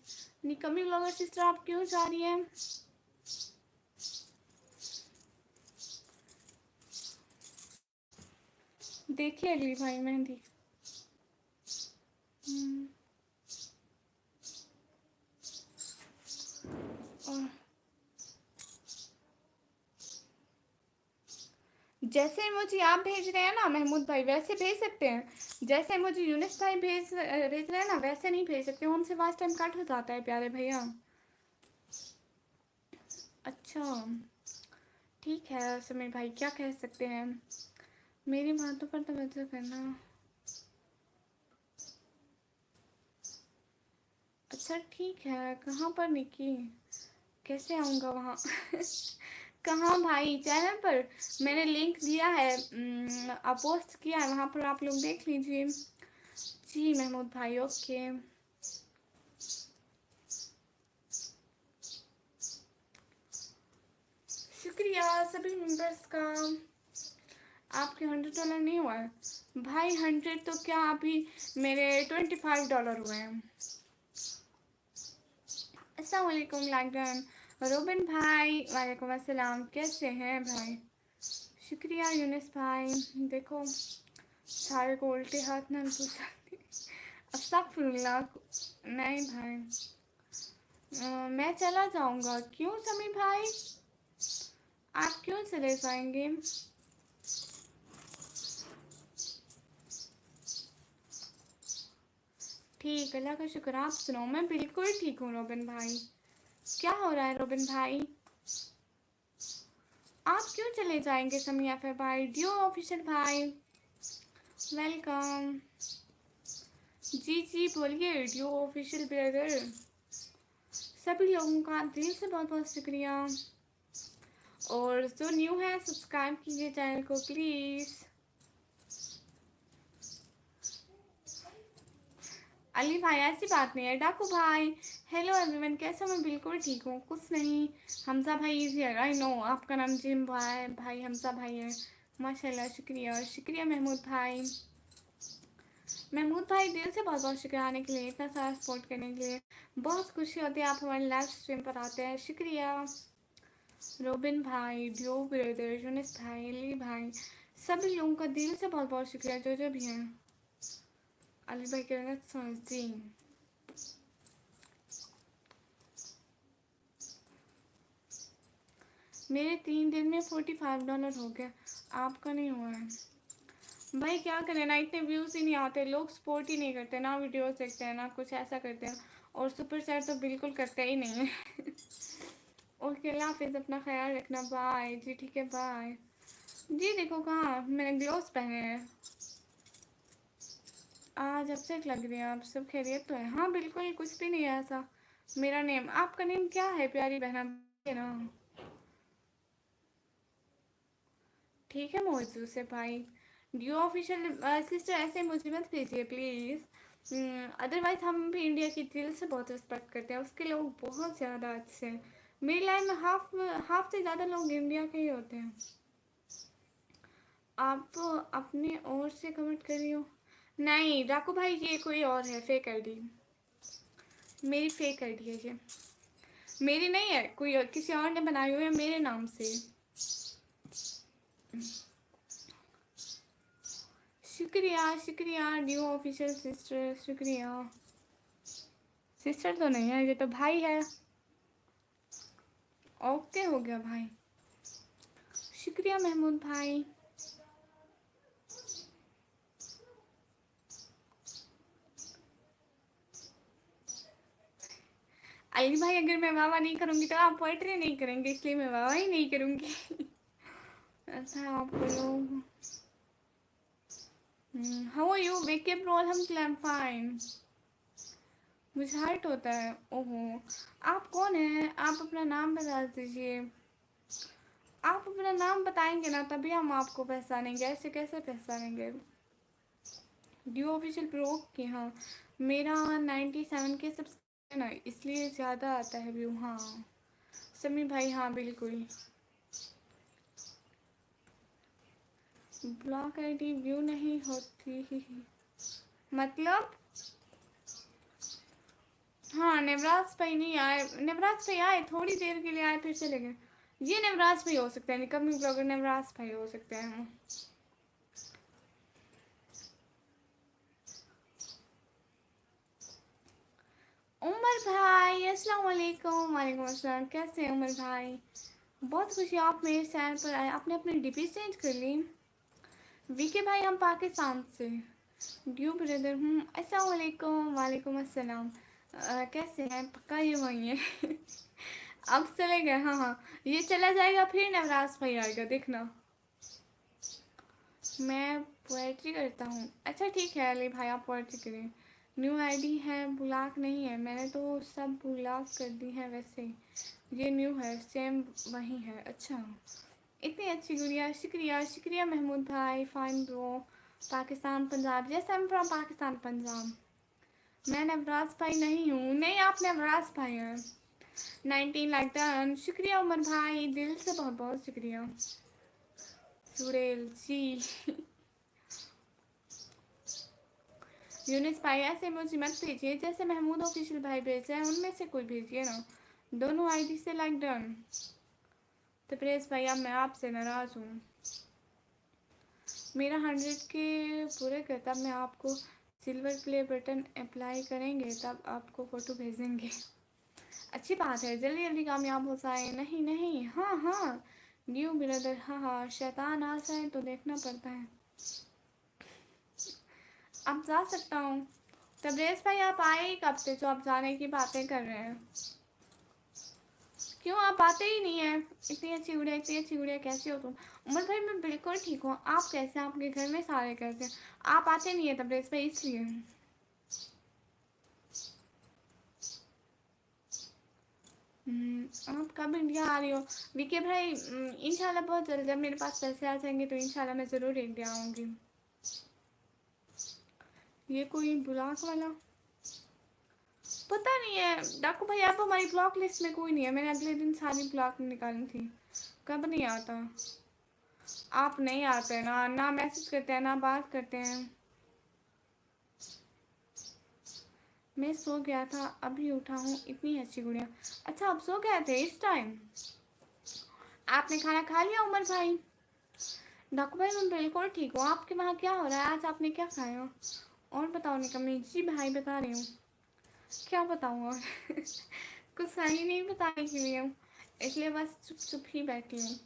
निकमी ब्लॉगर सिस्टर आप क्यों जा रही हैं? देखिए अली भाई मेहंदी। और जैसे मुझे आप भेज रहे हैं ना महमूद भाई वैसे भेज सकते हैं। जैसे मुझे यूनिस भाई भेज रहे हैं ना वैसे नहीं भेज सकते, उनसे फास्ट टाइम कट हो जाता है प्यारे भैया। अच्छा ठीक है समय भाई, क्या कह सकते हैं। मेरी बातों पर तवज्जो करना। अच्छा ठीक है, कहाँ पर निकी, कैसे आऊँगा वहाँ? कहाँ भाई? चैनल पर मैंने लिंक दिया है, पोस्ट किया है, वहाँ पर आप लोग देख लीजिए। जी महमूद भाई ओके। शुक्रिया सभी मेंबर्स का। आपके $100 नहीं हुआ है भाई? 100 तो क्या, अभी मेरे $25 हुए हैं। अस्सलाम वालेकुम लैंगडन। रोबिन भाई वालेकुम अस्सलाम, कैसे हैं भाई? शुक्रिया यूनिस भाई। देखो सारे को उल्टे हाथ ना घुसा। अस्तगफुरुल्लाह। नहीं भाई मैं चला जाऊंगा। क्यों समी भाई, आप क्यों चले जाएंगे? ठीक, अल्लाह का शुक्र। आप सुनाओ? मैं बिल्कुल ठीक हूँ रोबिन भाई। क्या हो रहा है रोबिन भाई? आप क्यों चले जाएंगे समिया फिर भाई? डियो ऑफिशियल भाई वेलकम। जी जी बोलिए डियो ऑफिशियल ब्रदर। सभी लोगों का दिल से बहुत बहुत शुक्रिया। और जो न्यू है सब्सक्राइब कीजिए चैनल को प्लीज़। अली भाई ऐसी बात नहीं है। डाकू भाई हेलो एवरीवन, कैसे हो? मैं बिल्कुल ठीक हूँ, कुछ नहीं। हमजा भाई इजी है, आई नो आपका नाम जिम भाई भाई हमजा भाई है। माशाल्लाह शुक्रिया शुक्रिया महमूद भाई। महमूद भाई दिल से बहुत बहुत शुक्रिया आने के लिए, इतना सारा सपोर्ट करने के लिए। बहुत खुशी होती है आप हमारे लाइव स्ट्रीम पर आते हैं, शुक्रिया। रोबिन भाई, ड्यू ब्रदर, यूनिस भाई, अली भाई, सभी लोगों का दिल से बहुत बहुत शुक्रिया जो जो भी हैं। अली भाई कह रहे हैं जी। मेरे 3 दिन में $45 हो गया, आपका नहीं हुआ है भाई। क्या करें ना, इतने व्यूज़ ही नहीं आते, लोग सपोर्ट ही नहीं करते ना, वीडियोस देखते हैं ना कुछ ऐसा करते हैं। और सुपर चैट तो बिल्कुल करते ही नहीं है। ओके अल्लाह हाफिज़, अपना ख्याल रखना, बाय जी। ठीक है बाय जी। देखो कहाँ मैंने ग्लोव्स पहने हैं आज, अपसेट लग रही है। आप सब खैरियत तो है? हाँ बिल्कुल, कुछ भी नहीं है ऐसा। मेरा नेम, आपका नेम क्या है प्यारी बहना ना? ठीक है मौजू से भाई। ड्यू ऑफिशियल सिस्टर ऐसे मुझे मत भेजिए प्लीज़। अदरवाइज़ हम भी इंडिया की दिल से बहुत रिस्पेक्ट करते हैं, उसके लोग बहुत ज़्यादा अच्छे हैं। मेरी लाइफ में हाफ से ज़्यादा लोग इंडिया के ही होते हैं। आप अपने ओर से कमेंट कर रही हो? नहीं डाकू भाई ये कोई और है, फेक आईडी। मेरी फेक आईडी है ये, मेरी नहीं है, कोई किसी और ने बनाई हुई है मेरे नाम से। शुक्रिया शुक्रिया न्यू ऑफिशियल सिस्टर, शुक्रिया। सिस्टर तो नहीं है, ये तो भाई है। ओके हो गया भाई, शुक्रिया महमूद भाई। अली भाई अगर मैं वाह नहीं करूँगी तो आप पोइट्री नहीं करेंगे, इसलिए मैं वाह ही नहीं करूँगी। अच्छा आप लोग how are you wake up roll, हम क्लैम फाइन। मुझे हर्ट होता है। ओहो आप कौन हैं, आप अपना नाम बता दीजिए। आप अपना नाम बताएंगे ना तभी हम आपको पहचानेंगे, ऐसे कैसे पहचानेंगे। ड्यू ऑफिशियल प्रो के हाँ, मेरा 97 के सब्सक्राइबर ना, इसलिए ज़्यादा आता है व्यू। हाँ समी भाई हाँ बिल्कुल। ब्लॉक आईडी व्यू नहीं होती मतलब। हाँ नवराज भाई नहीं आए, नवराज भाई आए थोड़ी देर के लिए आए फिर चले गए। ये नवराज भाई हो सकते हैं, निकम्मी ब्लॉगर नवराज भाई हो सकते हैं। उमर भाई अस्सलाम वालेकुम। वालेकुम अस्सलाम, कैसे हैं उमर भाई। बहुत खुशी आप मेरे चैनल पर आए, आपने अपनी डीपी चेंज कर ली। वीके भाई हम पाकिस्तान से। ड्यू ब्रदर अस्सलाम वालेकुम। वालेकुम अस्सलाम। कैसे हैं, पक्का ये वही है। अब चले गए। हाँ हाँ ये चला जाएगा फिर नवराज भाई आएगा देखना। मैं पोएट्री करता हूँ। अच्छा ठीक है अली भाई आप पोएट्री करें। न्यू आईडी है, ब्लॉक नहीं है, मैंने तो सब ब्लॉक कर दी है वैसे। ये न्यू है, सेम वही है। अच्छा इतनी अच्छी गुड़िया, शुक्रिया शुक्रिया महमूद भाई। Fine bro. Pakistan Punjab, yes I am from Pakistan Punjab. मैं नवराज भाई नहीं हूँ, नहीं आप नवराज भाई हैं। 19 लाइक डन, शुक्रिया उमर भाई, दिल से बहुत बहुत शुक्रिया। सुरेल जी। यूनिस भाई ऐसे मुझे मत भेजिए, जैसे महमूद ऑफिशियल भाई भेजे हैं उनमें से कोई भेजिए ना। दोनों आईडी से लाइक डन। तो प्रेस भाई अब मैं आपसे नाराज़ हूँ। मेरा 100 के पूरे कर तब मैं आपको सिल्वर प्ले बटन अप्लाई करेंगे, तब आपको फ़ोटो भेजेंगे। अच्छी बात है, जल्दी जल्दी कामयाब हो जाए। नहीं नहीं हाँ हाँ न्यू ब्रदर, हाँ हाँ शैतान आ जाए तो देखना पड़ता है। अब जा सकता हूँ। तबरेज़ भाई आप आए ही कब से जो आप जाने की बातें कर रहे हैं। क्यों आप आते ही नहीं हैं। इतनी अच्छी गुड़िया, इतनी अच्छी गुड़िया, कैसे हो तुम। उमर भाई मैं बिल्कुल ठीक हूँ, आप कैसे हैं, आपके घर में सारे कैसे हैं। आप आते नहीं है तबरेज़ भाई इसलिए। आप कब इंडिया आ रही हो वीके भाई। इंशाल्लाह बहुत जल्द, जब मेरे पास पैसे आ जाएंगे तो इंशाल्लाह मैं ज़रूर इंडिया आऊँगी। ये कोई ब्लॉक वाला पता नहीं है डाकू भाई, आप हमारी ब्लॉक लिस्ट में कोई नहीं है। मैंने अगले दिन सारी ब्लॉक निकाली थी, कब नहीं आता। आप नहीं आते ना, ना मैसेज करते हैं ना बात करते हैं। मैं सो गया था अभी उठा हूँ, इतनी अच्छी गुड़िया। अच्छा आप सो गए थे इस टाइम। आपने खाना खा लिया उमर भाई। डाकू भाई मैं बिल्कुल ठीक हूँ, आपके वहाँ क्या हो रहा है, आज आपने क्या खाया। और बताओ निकम्मी जी भाई, बता रही हूँ क्या बताऊँ और। कुछ सही नहीं बताने के लिए हूँ, इसलिए बस चुप चुप ही बैठी हूँ।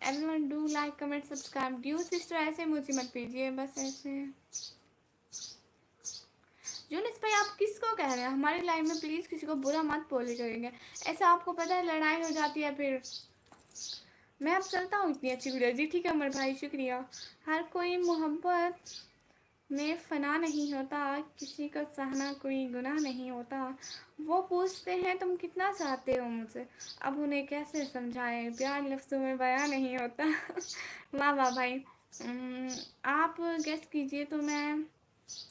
Everyone do like comment subscribe. Due sister ऐसे मुझे मत भेजिए, बस ऐसे। यूनिस भाई आप किसको कह रहे हैं, हमारी लाइफ में प्लीज़ किसी को बुरा मत बोले करेंगे। ऐसा आपको पता है लड़ाई हो जाती है फिर। मैं अब चलता हूँ, इतनी अच्छी वीडियो जी। ठीक है उमर भाई शुक्रिया। हर कोई मोहब्बत में फ़ना नहीं होता, किसी को चाहना कोई गुनाह नहीं होता। वो पूछते हैं तुम कितना चाहते हो मुझे, अब उन्हें कैसे समझाएं, प्यार लफ्ज़ों में बयां नहीं होता। वाह वाह भाई। आप गेस कीजिए तो मैं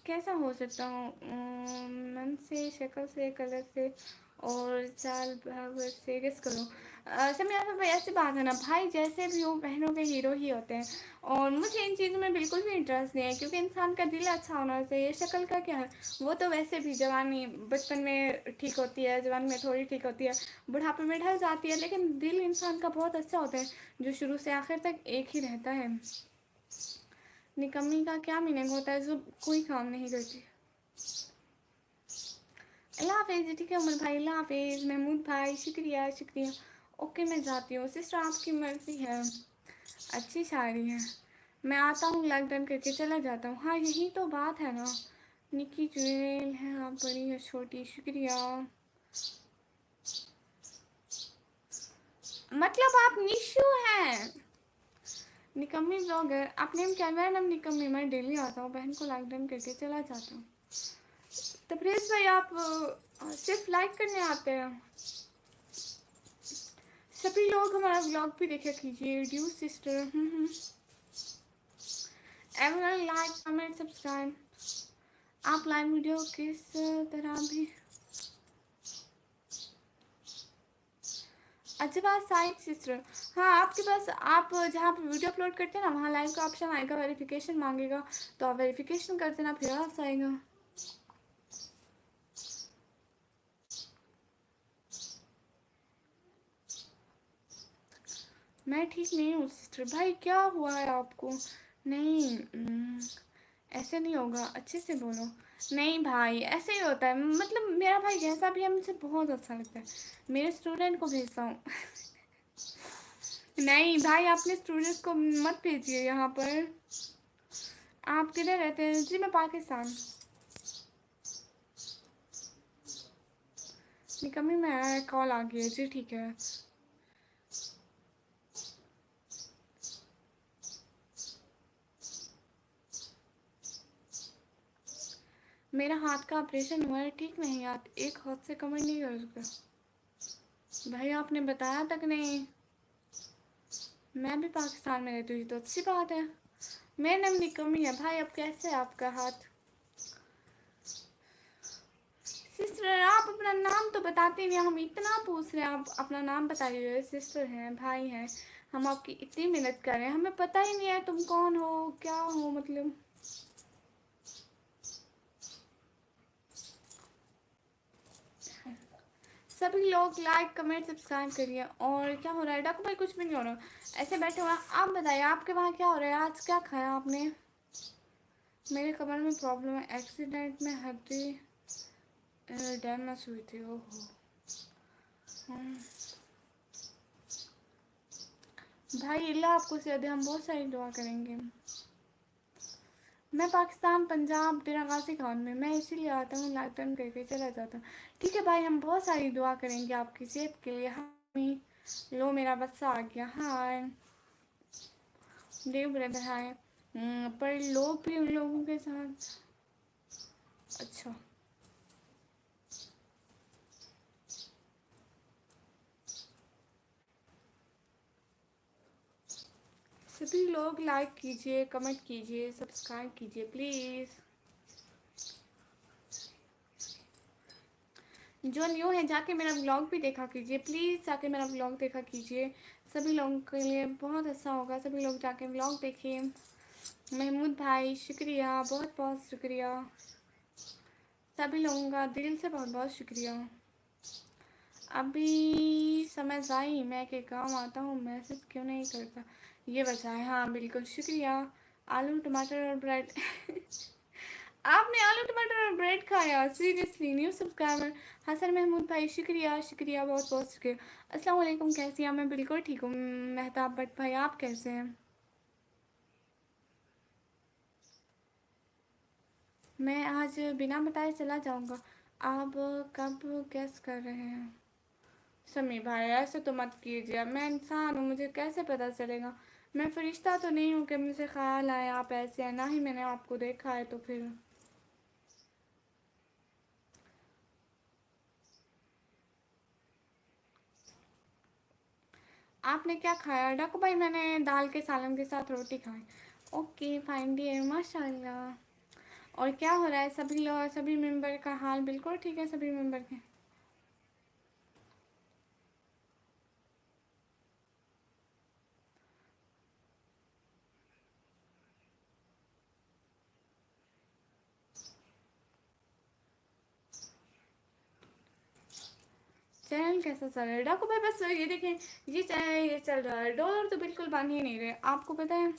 कैसा हो सकता हूँ? मन से, शक्ल से, कलर से और चाल बहावर से, गेस करो। समय पे भाई ऐसी बात है ना भाई, जैसे भी हो बहनों के हीरो ही होते हैं। और मुझे इन चीज़ों में बिल्कुल भी इंटरेस्ट नहीं है, क्योंकि इंसान का दिल अच्छा होना चाहिए। शक्ल का क्या है, वो तो वैसे भी जवानी बचपन में ठीक होती है, जवानी में थोड़ी ठीक होती है, बुढ़ापे में ढल जाती है, लेकिन दिल इंसान का बहुत अच्छा होता है, जो शुरू से आखिर तक एक ही रहता है। निकम्मी का क्या मीनिंग होता है? जो कोई काम नहीं करती। अल्लाह हाफिज़। ठीक है उमर भाई, अल्लाह हाफिज़। महमूद भाई शुक्रिया शुक्रिया। ओके मैं जाती हूँ सिस्टर, आपकी मर्ज़ी है। अच्छी शायरी है। मैं आता हूँ, लॉकडाउन करके चला जाता हूँ। हाँ यही तो बात है ना। निकी जुएल है आप, बड़ी है छोटी, शुक्रिया। मतलब आप निशु हैं। निकम्मी ब्लॉगर, आप नेम क्या? मेरा नाम निकम्मी, मैं डेली आता हूँ, बहन को लॉकडाउन करके चला जाता हूँ। तबरेज़ भाई आप सिर्फ लाइक करने आते हैं। सभी लोग हमारा व्लॉग भी देखा कीजिए। Due sister, everyone like comment subscribe. आप लाइव वीडियो किस तरह भी। अच्छा बात साइड सिस्टर, हाँ आपके पास, आप जहाँ पर वीडियो अपलोड करते हैं ना, वहाँ लाइव का ऑप्शन आएगा, वेरिफिकेशन मांगेगा, तो आप वेरिफिकेशन कर देना, फिर आ जाएगा। मैं ठीक नहीं हूँ सिस्टर। भाई क्या हुआ है आपको? नहीं ऐसे नहीं होगा, अच्छे से बोलो। नहीं भाई ऐसे ही होता है, मतलब मेरा भाई जैसा भी है मुझे बहुत अच्छा लगता है। मेरे स्टूडेंट को भेजता हूँ। नहीं भाई अपने स्टूडेंट्स को मत भेजिए यहाँ पर। आप किधर रहते हैं? जी मैं पाकिस्तान। निकम्मी में कॉल आ गई है जी, ठीक है। मेरा हाथ का ऑपरेशन हुआ है, ठीक नहीं, याद एक हाथ से कमर नहीं कर सकता। भाई आपने बताया तक नहीं। मैं भी पाकिस्तान में रहती हूँ तो अच्छी बात है। मेरा नाम निकम्मी है भाई। अब कैसे है आपका हाथ? सिस्टर आप अपना नाम तो बताते नहीं, हम इतना पूछ रहे हैं, आप अपना नाम बताइए। सिस्टर हैं, भाई हैं, हम आपकी इतनी मेहनत कर रहे हैं, हमें पता ही नहीं है तुम कौन हो, क्या हो मतलब। सभी लोग लाइक कमेंट सब्सक्राइब करिए। और क्या हो रहा है? डाकू भाई कुछ भी नहीं हो रहा, ऐसे बैठे हुए। आप बताइए आपके वहाँ क्या हो रहा है? आज क्या खाया आपने? मेरे कमर में प्रॉब्लम है, एक्सीडेंट में हड्डी डैमेज हुई थी। ओहो। भाई अल्लाह आपको सेहत दे, हम बहुत सारी दुआ करेंगे। मैं पाकिस्तान पंजाब डेरा गाजी खान में, मैं इसीलिए आता हूँ, लॉकडाउन करके चला जाता हूँ। ठीक है भाई, हम बहुत सारी दुआ करेंगे आपकी सेहत के लिए। हाँ लो मेरा बच्चा आ गया। हाय देव ब्रदर हाय। पर लोग भी उन लोगों के साथ। अच्छा सभी लोग लाइक कीजिए, कमेंट कीजिए, सब्सक्राइब कीजिए प्लीज़। जो न्यू है जाके मेरा ब्लॉग भी देखा कीजिए प्लीज़, जाके मेरा ब्लॉग देखा कीजिए। सभी लोगों के लिए बहुत अच्छा होगा, सभी लोग जाके ब्लॉग देखिए। महमूद भाई शुक्रिया, बहुत बहुत शुक्रिया। सभी लोगों का दिल से बहुत बहुत शुक्रिया। अभी समझ आई मैं कि काम आता हूँ, मैसेज क्यों नहीं करता, ये बचा है। हाँ बिल्कुल शुक्रिया। आलू टमाटर और ब्रेड। आपने आलू टमाटर और ब्रेड खाया? Seriously new subscriber Hasan Mahmood भाई शुक्रिया शुक्रिया, बहुत बहुत शुक्रिया। अस्सलाम वालेकुम, कैसी हैं? मैं बिल्कुल ठीक हूँ मेहताब भट्ट भाई, आप कैसे हैं? मैं आज बिना बताए चला जाऊँगा। आप कब कैस कर रहे हैं? समी भाई ऐसे तो मत कीजिए, मैं इंसान हूँ, मुझे कैसे पता चलेगा? मैं फरिश्ता तो नहीं हूँ कि मुझे ख्याल आए आप ऐसे हैं, ना ही मैंने आपको देखा है तो फिर। आपने क्या खाया? डाकू भाई मैंने दाल के सालन के साथ रोटी खाई। ओके फाइन डियर, माशाल्लाह। और क्या हो रहा है? सभी लोग, सभी मेंबर का हाल बिल्कुल ठीक है? सभी मेंबर के चैनल कैसा चल रहा है? डाकू भाई बस ये देखें, ये चैनल ये चल रहा है, डॉलर तो बिल्कुल बन ही नहीं रहे। आपको पता है,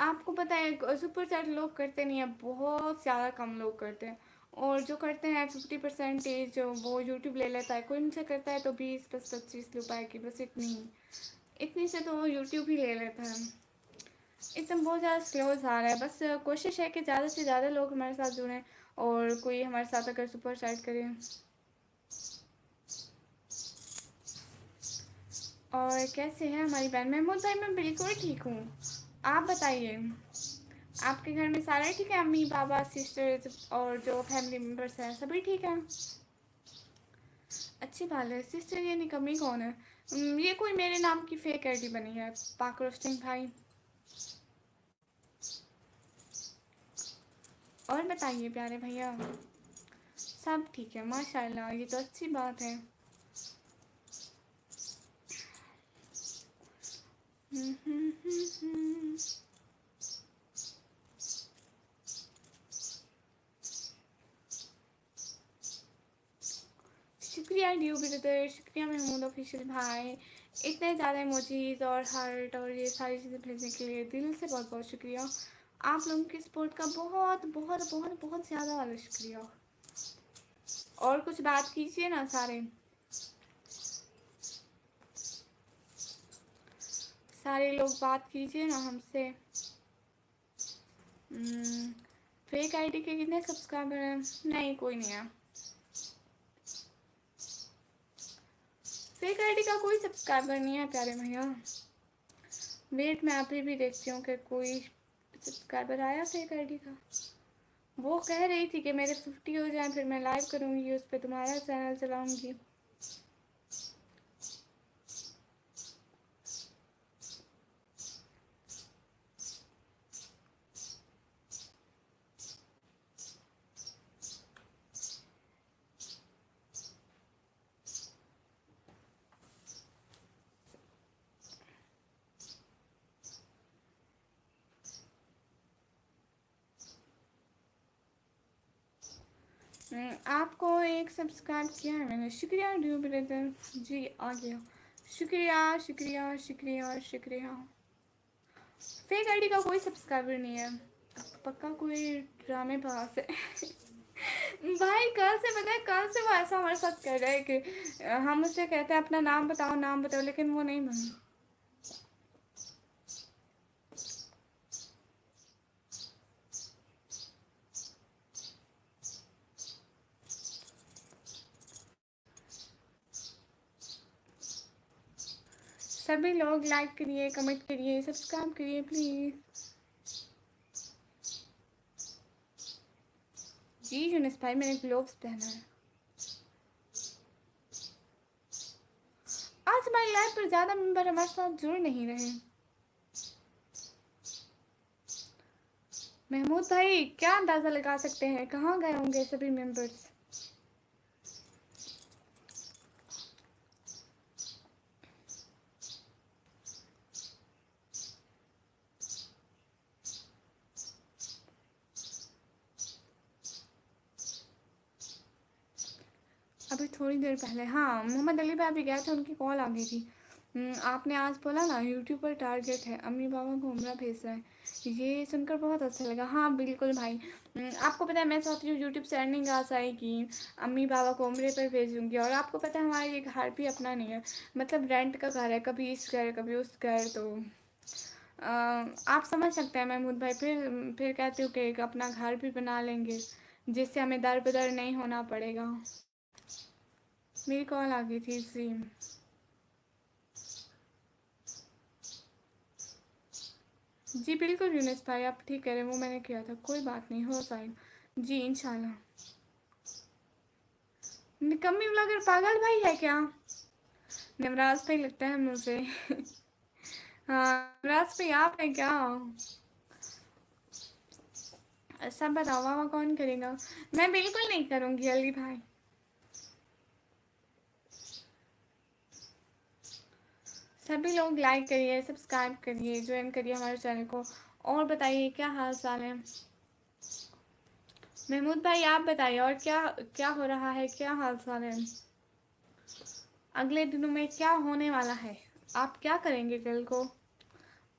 आपको पता है सुपर चैट लोग करते नहीं है, बहुत ज़्यादा कम लोग करते हैं। और जो करते हैं 50% वो यूट्यूब ले लेता है, कोई उनसे करता है तो 20 बस 25 रुपए की, बस इतनी, इतनी से तो वो यूट्यूब ही ले लेता है। एकदम बहुत ज़्यादा स्लो जा रहा है। बस कोशिश है कि ज़्यादा से ज़्यादा लोग हमारे साथ जुड़ें और कोई हमारे साथ अगर सुपर चैट करें। और कैसे है हमारी बहन? महमूद भाई मैं बिल्कुल ठीक हूँ, आप बताइए, आपके घर में सारे ठीक है? अम्मी पापा सिस्टर्स और जो फैमिली मेम्बर्स हैं सभी ठीक हैं? अच्छी बात है। सिस्टर ये निकम्मी कौन है? ये कोई मेरे नाम की फेक आईडी बनी है, पाक रोस्टिंग भाई। और बताइए प्यारे भैया, सब ठीक है माशाल्लाह, ये तो अच्छी बात है। शुक्रिया ड्यू ब्रदर, शुक्रिया महमूद ऑफिशियल भाई, इतने ज़्यादा इमोजीज और हार्ट और ये सारी चीज़ें भेजने के लिए दिल से बहुत बहुत शुक्रिया। आप लोगों की सपोर्ट का बहुत बहुत बहुत बहुत ज़्यादा वाला शुक्रिया। और कुछ बात कीजिए ना सारे, सारे लोग बात कीजिए ना हमसे। फेक आईडी के कितने सब्सक्राइबर हैं? नहीं कोई नहीं है, फेक आईडी का कोई सब्सक्राइबर नहीं है प्यारे भैया। वेट मैं अभी भी देखती हूँ कि कोई सब्सक्राइबर आया फेक आईडी का। वो कह रही थी कि मेरे 50 हो जाए फिर मैं लाइव करूँगी, उस पर तुम्हारा चैनल चलाऊँगी। आपको एक सब्सक्राइब किया है मैंने, शुक्रिया ड्यू ब्रदर जी, आ गया। शुक्रिया शुक्रिया शुक्रिया शुक्रिया। फेक आईडी का कोई सब्सक्राइबर नहीं है, पक्का कोई ड्रामे पास है। भाई कल से पता है, कल से वो ऐसा हमारे साथ कर रहा है कि हम उससे कहते हैं अपना नाम बताओ, लेकिन वो नहीं मानी। सभी लोग लाइक करिए, कमेंट करिए, सब्सक्राइब करिए प्लीज़। जी यूनिस भाई मैंने ग्लोव्स पहना है। आज हमारी लाइफ पर ज़्यादा मेंबर हमारे साथ जुड़ नहीं रहे। महमूद भाई क्या अंदाज़ा लगा सकते हैं कहाँ गए होंगे सभी मेंबर्स? अभी थोड़ी देर पहले, हाँ मोहम्मद अली भाई भी गए थे, उनकी कॉल आ गई थी। आपने आज बोला ना यूट्यूब पर टारगेट है, अम्मी बाबा को उम्रा भेज रहा है, ये सुनकर बहुत अच्छा लगा। हाँ बिल्कुल भाई, आपको पता है मैं चाहती हूँ यूट्यूब से अर्निंग आ जाएगी, अम्मी बाबा को उम्रे पर भेजूँगी। और आपको पता है हमारा ये घर भी अपना नहीं है, मतलब रेंट का घर है, कभी इस घर कभी उस घर। तो आप समझ सकते हैं महमूद भाई, फिर कहती हूँ कि एक अपना घर भी बना लेंगे जिससे हमें दर बदर नहीं होना पड़ेगा। मेरी कॉल आ गई थी जी। जी बिल्कुल यूनिस भाई आप ठीक कह रहे हैं, वो मैंने किया था, कोई बात नहीं हो जाएगा जी इंशाल्लाह। निकम्मी ब्लॉगर पागल भाई है क्या? नवराज भाई लगता है मुझे। हाँ नवराज भाई आप हैं क्या? सब बताओ वाह कौन करेगा? मैं बिल्कुल नहीं करूँगी अली भाई। सभी लोग लाइक करिए, सब्सक्राइब करिए, ज्वाइन करिए हमारे चैनल को। और बताइए क्या हाल चाल है? महमूद भाई आप बताइए और क्या क्या हो रहा है, क्या हाल चाल है? अगले दिनों में क्या होने वाला है? आप क्या करेंगे कल को?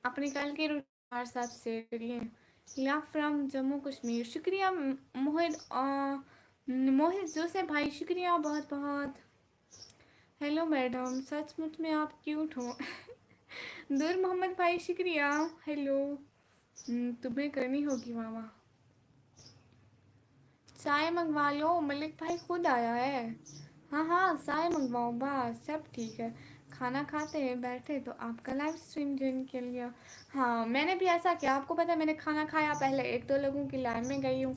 अपने कल के रूटीन हमारे साथ शेयर करिए। या फ्रॉम जम्मू कश्मीर, शुक्रिया मोहित मोहित जोसेफ भाई, शुक्रिया बहुत बहुत। हेलो मैडम, सचमुच में आप क्यूट हो। दूर मोहम्मद भाई शुक्रिया। हेलो। तुम्हें करनी होगी मामा। चाय मंगवा लो, मलिक भाई खुद आया है। हाँ हाँ चाय मंगवाओ, बस सब ठीक है। खाना खाते हैं बैठे तो आपका लाइव स्ट्रीम ज्वाइन कर लिया। हाँ मैंने भी ऐसा किया, आपको पता है मैंने खाना खाया, पहले एक दो लोगों की लाइन में गई हूँ।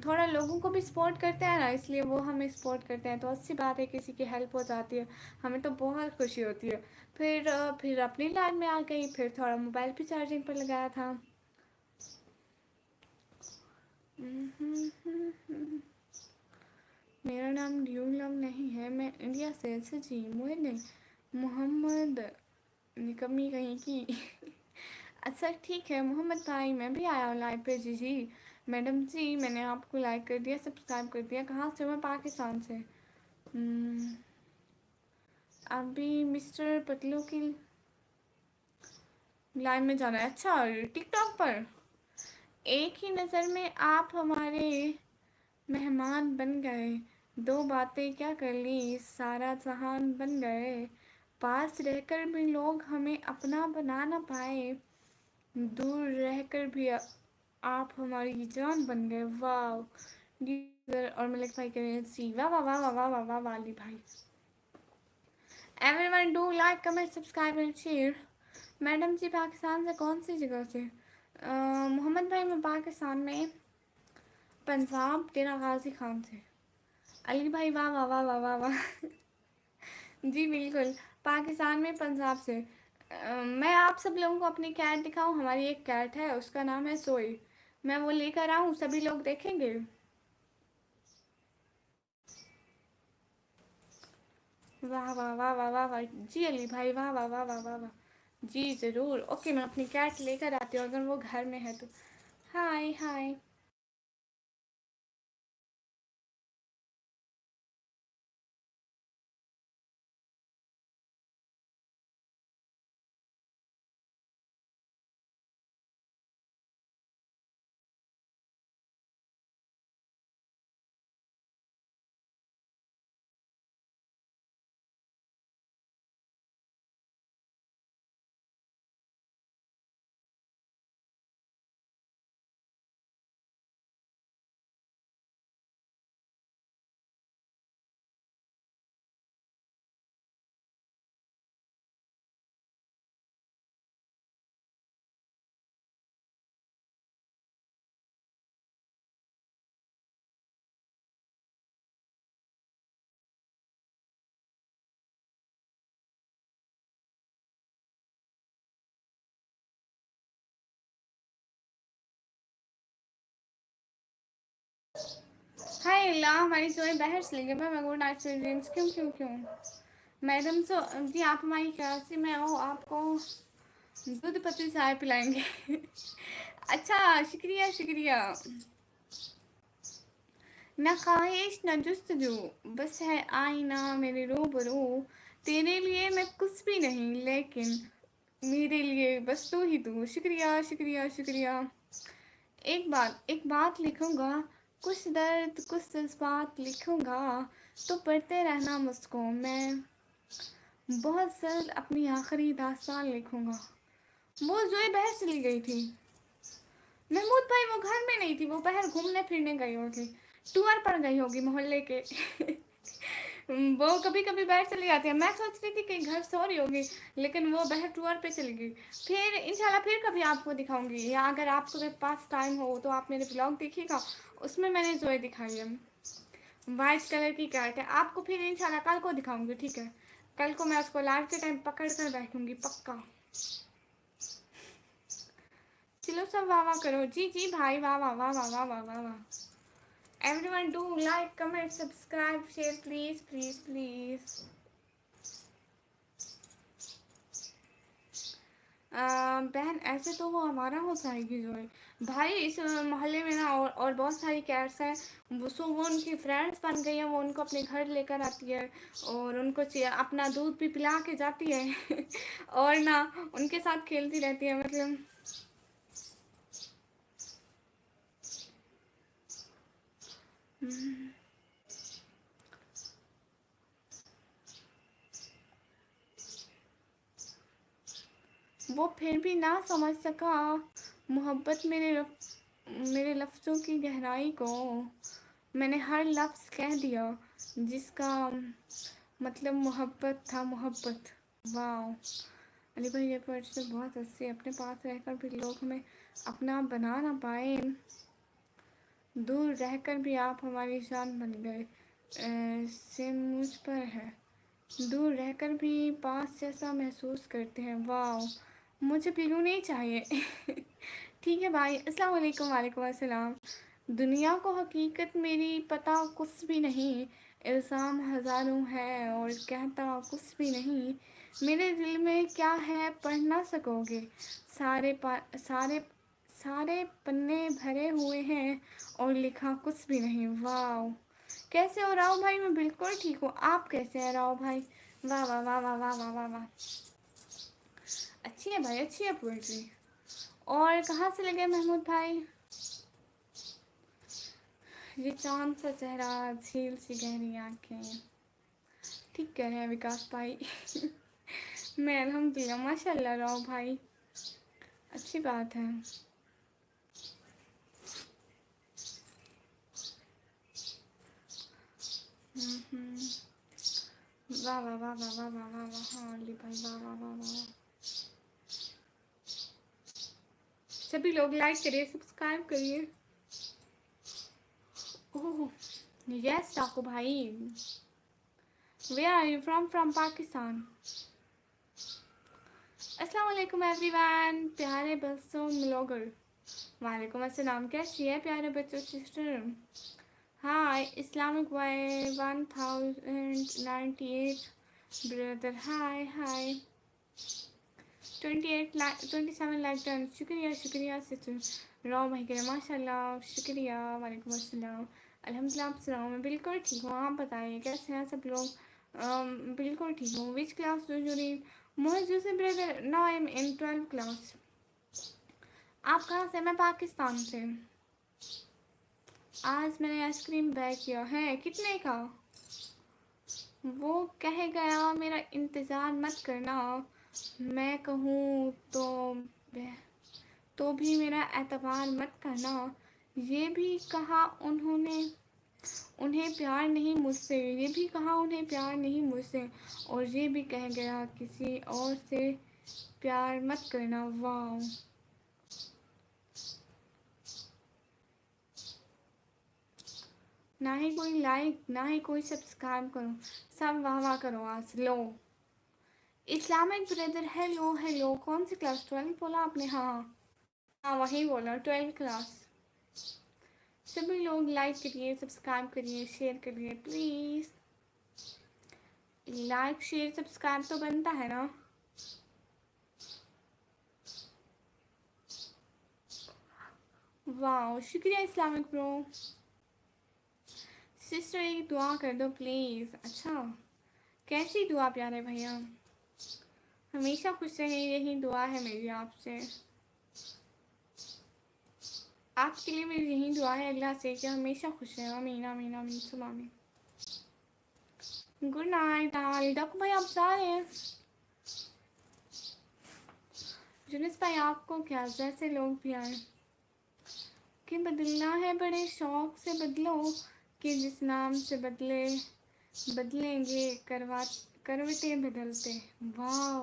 थोड़ा लोगों को भी सपोर्ट करते हैं ना, इसलिए वो हमें सपोर्ट करते हैं तो अच्छी बात है, किसी की हेल्प हो जाती है, हमें तो बहुत खुशी होती है। फिर अपनी लाइन में आ गई, फिर थोड़ा मोबाइल भी चार्जिंग पर लगाया था। मेरा नाम ड्यूलम नहीं है, मैं इंडिया से। अच्छा जी मोहित नहीं, मोहम्मद निकम्मी कहीं की। अच्छा ठीक है मोहम्मद भाई, मैं भी आया हूँ लाइव पे। जी जी मैडम जी, मैंने आपको लाइक कर दिया, सब्सक्राइब कर दिया। कहाँ से? मैं पाकिस्तान से। हम्म, अभी मिस्टर पतलू की लाइव में जाना है। अच्छा टिकटॉक पर। एक ही नज़र में आप हमारे मेहमान बन गए, दो बातें क्या कर ली सारा जहान बन गए। पास रहकर भी लोग हमें अपना बना ना पाए, दूर रहकर भी आप हमारी जान बन गए। वाह। और मलिक भाई कह रहे हैं सी, वाह वाह वाह वाह वाह वाह वाह वाली भाई। Everyone do like comment subscribe and share. Madam ji Pakistan से कौन सी जगह से? मोहम्मद भाई मैं पाकिस्तान में पंजाब डेरा गाजी खान से। अली भाई वाह वाह वाह वाह वाह वाह। जी बिल्कुल, पाकिस्तान में पंजाब से। मैं आप सब लोगों को अपनी कैट दिखाऊं? हमारी एक कैट है, उसका नाम है सोई। मैं वो लेकर आऊं, सभी लोग देखेंगे? वाह वाह वाह वाह वाह वाह। जी अली भाई वाह वाह वाह वाह वाह वाह। जी ज़रूर, ओके मैं अपनी कैट लेकर आती हूँ अगर वो घर में है तो। हाय हाय। हाय अल्लाह, हमारी सोई बाहर चली गई। मैं गुड नाइट से ड्रीम्स। क्यों क्यों क्यों? मैडम सो जी आप हमारी कराची में आओ, आपको दूध पत्ती चाय पिलाएंगे। अच्छा शुक्रिया शुक्रिया। न ख्वाहिश न जुस्तजू, बस है आईना मेरे रूबरू। तेरे लिए मैं कुछ भी नहीं, लेकिन मेरे लिए बस तू ही तू। शुक्रिया शुक्रिया शुक्रिया। एक बात लिखूंगा, कुछ दर्द कुछ जज्बात लिखूंगा, तो पढ़ते रहना मुझको। मैं बहुत जल्द अपनी आखिरी दास्तान लिखूंगा। वो जोई बहर चली गई थी। महमूद भाई वो घर में नहीं थी, वो बाहर घूमने फिरने गई होगी, टूर पर गई होगी मोहल्ले के। वो कभी कभी बाहर चली जाती है, मैं सोच रही थी कि घर सो रही होगी, लेकिन वो बाहर टूर पे चली गई। फिर इंशाल्लाह फिर कभी आपको दिखाऊंगी, या अगर आपके पास टाइम हो तो आप मेरे ब्लॉग देखिएगा, उसमें मैंने जोए दिखाई है। वाइट कलर की कैट है, आपको फिर इंशाल्लाह कल को दिखाऊंगी, ठीक है? कल को मैं उसको लाइव के टाइम पकड़ कर बैठूंगी पक्का। चलो सब वाह वाह करो। जी जी भाई, वाह वाह वाह वाह वाह वाह वाह वाह। Everyone do like comment subscribe share please please please. बहन ऐसे तो वो हमारा हो जाएगी जो है भाई। इस मोहल्ले में ना और बहुत सारी कैट्स हैं। वो उनकी फ्रेंड्स बन गई हैं। वो उनको अपने घर लेकर आती है और उनको अपना दूध भी पिला के जाती है और ना उनके साथ खेलती रहती है। मतलब वो फिर भी ना समझ सका मोहब्बत मेरे लफ्ज़ों की गहराई को। मैंने हर लफ्ज़ कह दिया जिसका मतलब मोहब्बत था, मोहब्बत। वाह अली भाई, ये पर्सन बहुत अच्छे। अपने पास रहकर भी लोग हमें अपना बना ना पाए, दूर रहकर भी आप हमारी जान बन गए। से मुझ पर है, दूर रहकर भी पास जैसा महसूस करते हैं। वाह मुझे पीलू नहीं चाहिए ठीक है भाई, अस्सलाम वालेकुम। वालेकुम अस्सलाम। दुनिया को हकीकत मेरी पता कुछ भी नहीं, इल्ज़ाम हज़ारों है और कहता कुछ भी नहीं। मेरे दिल में क्या है पढ़ ना सकोगे, सारे सारे पन्ने भरे हुए हैं और लिखा कुछ भी नहीं। वाह कैसे हो राव भाई? मैं बिल्कुल ठीक हूँ, आप कैसे हैं राव भाई? वाह वाह वाह वाह वाह वाह वाह वाह। अच्छी है भाई, अच्छी है पोएट्री। और कहाँ से लगे महमूद भाई? ये चांद सा चेहरा, झील सी गहरी आंखें। ठीक कह रहे हैं विकास भाई मैं अल्हम्दुलिल्लाह, माशाल्लाह राव भाई, अच्छी बात है। वाह वाह वाह वाह वाह वाह वाह वाह। हाँ अली भाई, वाह वाह वाह वाह वाह। सभी लोग लाइक करिए, सब्सक्राइब करिए। ओह यस टाको भाई, where are you from Pakistan. अस्सलाम वालेकुम एवरीवन, प्यारे बच्चों ब्लॉगर। वालेकुम अस्सलाम, कैसी है प्यारे बच्चों सिस्टर? हाय इस्लामिक वाई 1098 ब्रदर, हाय हाय। 27 लाइक डन, शुक्रिया शुक्रिया सिस्टर रॉ भाई करे, माशाल्लाह शुक्रिया। वालेकुम अस्सलाम। अल्हम्दुलिल्लाह आप सुनाओ? मैं बिल्कुल ठीक हूँ, आप बताइए कैसे हैं सब लोग? बिल्कुल ठीक हूँ। Which class do you read? Mohaz Yusuf brother, now I am in 12th class. आप कहाँ से? मैं पाकिस्तान से। आज मैंने आइसक्रीम बैक किया है, कितने का? वो कह गया मेरा इंतज़ार मत करना, मैं कहूँ तो भी मेरा एतबार मत करना। ये भी कहा उन्होंने उन्हें प्यार नहीं मुझसे, ये भी कहा उन्हें प्यार नहीं मुझसे, और ये भी कह गया किसी और से प्यार मत करना। वाह ना ही कोई लाइक ना ही कोई सब्सक्राइब करो, सब वाह वाह करो। आज लो इस्लामिक ब्रदर, हेलो हेलो। कौन सी क्लास? 12 बोला आपने? हाँ हाँ वही बोला, 12 क्लास। सभी लोग लाइक करिए, सब्सक्राइब करिए, शेयर करिए प्लीज़। लाइक शेयर सब्सक्राइब तो बनता है ना। वाह शुक्रिया इस्लामिक ब्रो। सिस्टर एक दुआ कर दो प्लीज़। अच्छा कैसी दुआ प्यारे भैया? हमेशा खुश रहें, यही दुआ है मेरी आपसे। आपके लिए मेरी यही दुआ है अल्लाह से कि हमेशा खुश रहें। आमीन आमीन आमीन सुबह आमीन। गुड नाइट आल डक भाई, आप जा रहे हैं? जुनिस भाई आपको क्या, जैसे लोग भी आए कि बदलना है बड़े शौक से बदलो, कि जिस नाम से बदलेंगे करवटें बदलते। वाह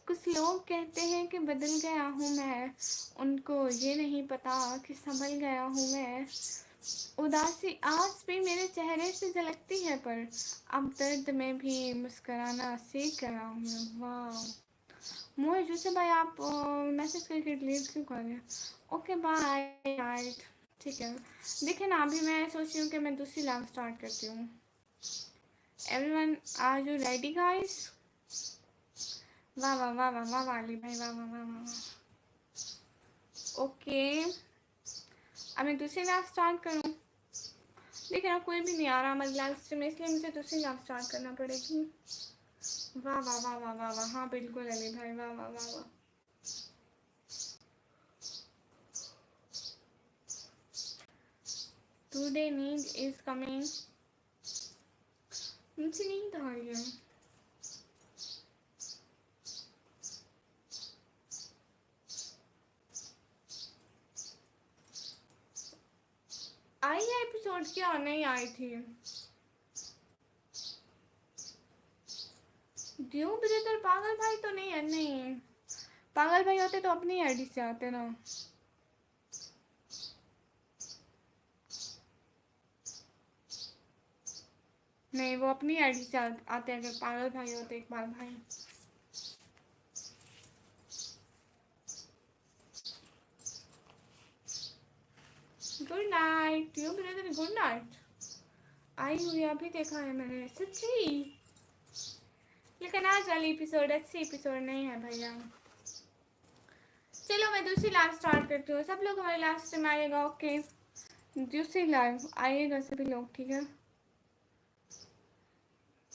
कुछ लोग कहते हैं कि बदल गया हूँ मैं, उनको ये नहीं पता कि संभल गया हूँ मैं। उदासी आज भी मेरे चेहरे से झलकती है, पर अब दर्द में भी मुस्कुराना सीख गया हूँ मैं। वाह मोहित जैसे भाई आप मैसेज करके डिलीट क्यों कर रहे हैं? ओके बाय राइट, ठीक है। देखिए ना, अभी मैं सोच रही हूँ कि मैं दूसरी लाइव स्टार्ट करती हूँ। Everyone are you ready guys? वाह वाह वाह वाह वाह वाली भाई, वाह वाह वाह वाह। ओके, अब मैं दूसरी लाइव स्टार्ट करूँ? देखिए ना, कोई भी नहीं आ रहा हमारी लाइव स्ट्रीम में, इसलिए मुझे दूसरी लाइव स्टार्ट करना पड़ेगी। वाह वाह वाह वाह वाह वाह, हाँ बिल्कुल अली भाई, वाह वाह वाह वाह। टुडे नींद इज कमिंग, मुझे नींद आ रही है। आई है एपिसोड क्या? नहीं आई थी। ड्यू ब्रदर पागल भाई तो नहीं है, नहीं पागल भाई होते तो अपनी आईडी से आते ना। नहीं, वो अपनी आईडी से आते हैं। अगर पागल भाई होते इकबाल भाई। Good night due brother, good night. आई हुई अभी देखा है मैंने, सच्ची। लेकिन आज वाली एपिसोड अच्छी एपिसोड नहीं है भैया। चलो मैं दूसरी लाइव स्टार्ट करती हूँ। सब लोग हमारे लाइव स्ट्रीम आइएगा, ओके? दूसरी लाइव आइएगा सभी लोग, ठीक है?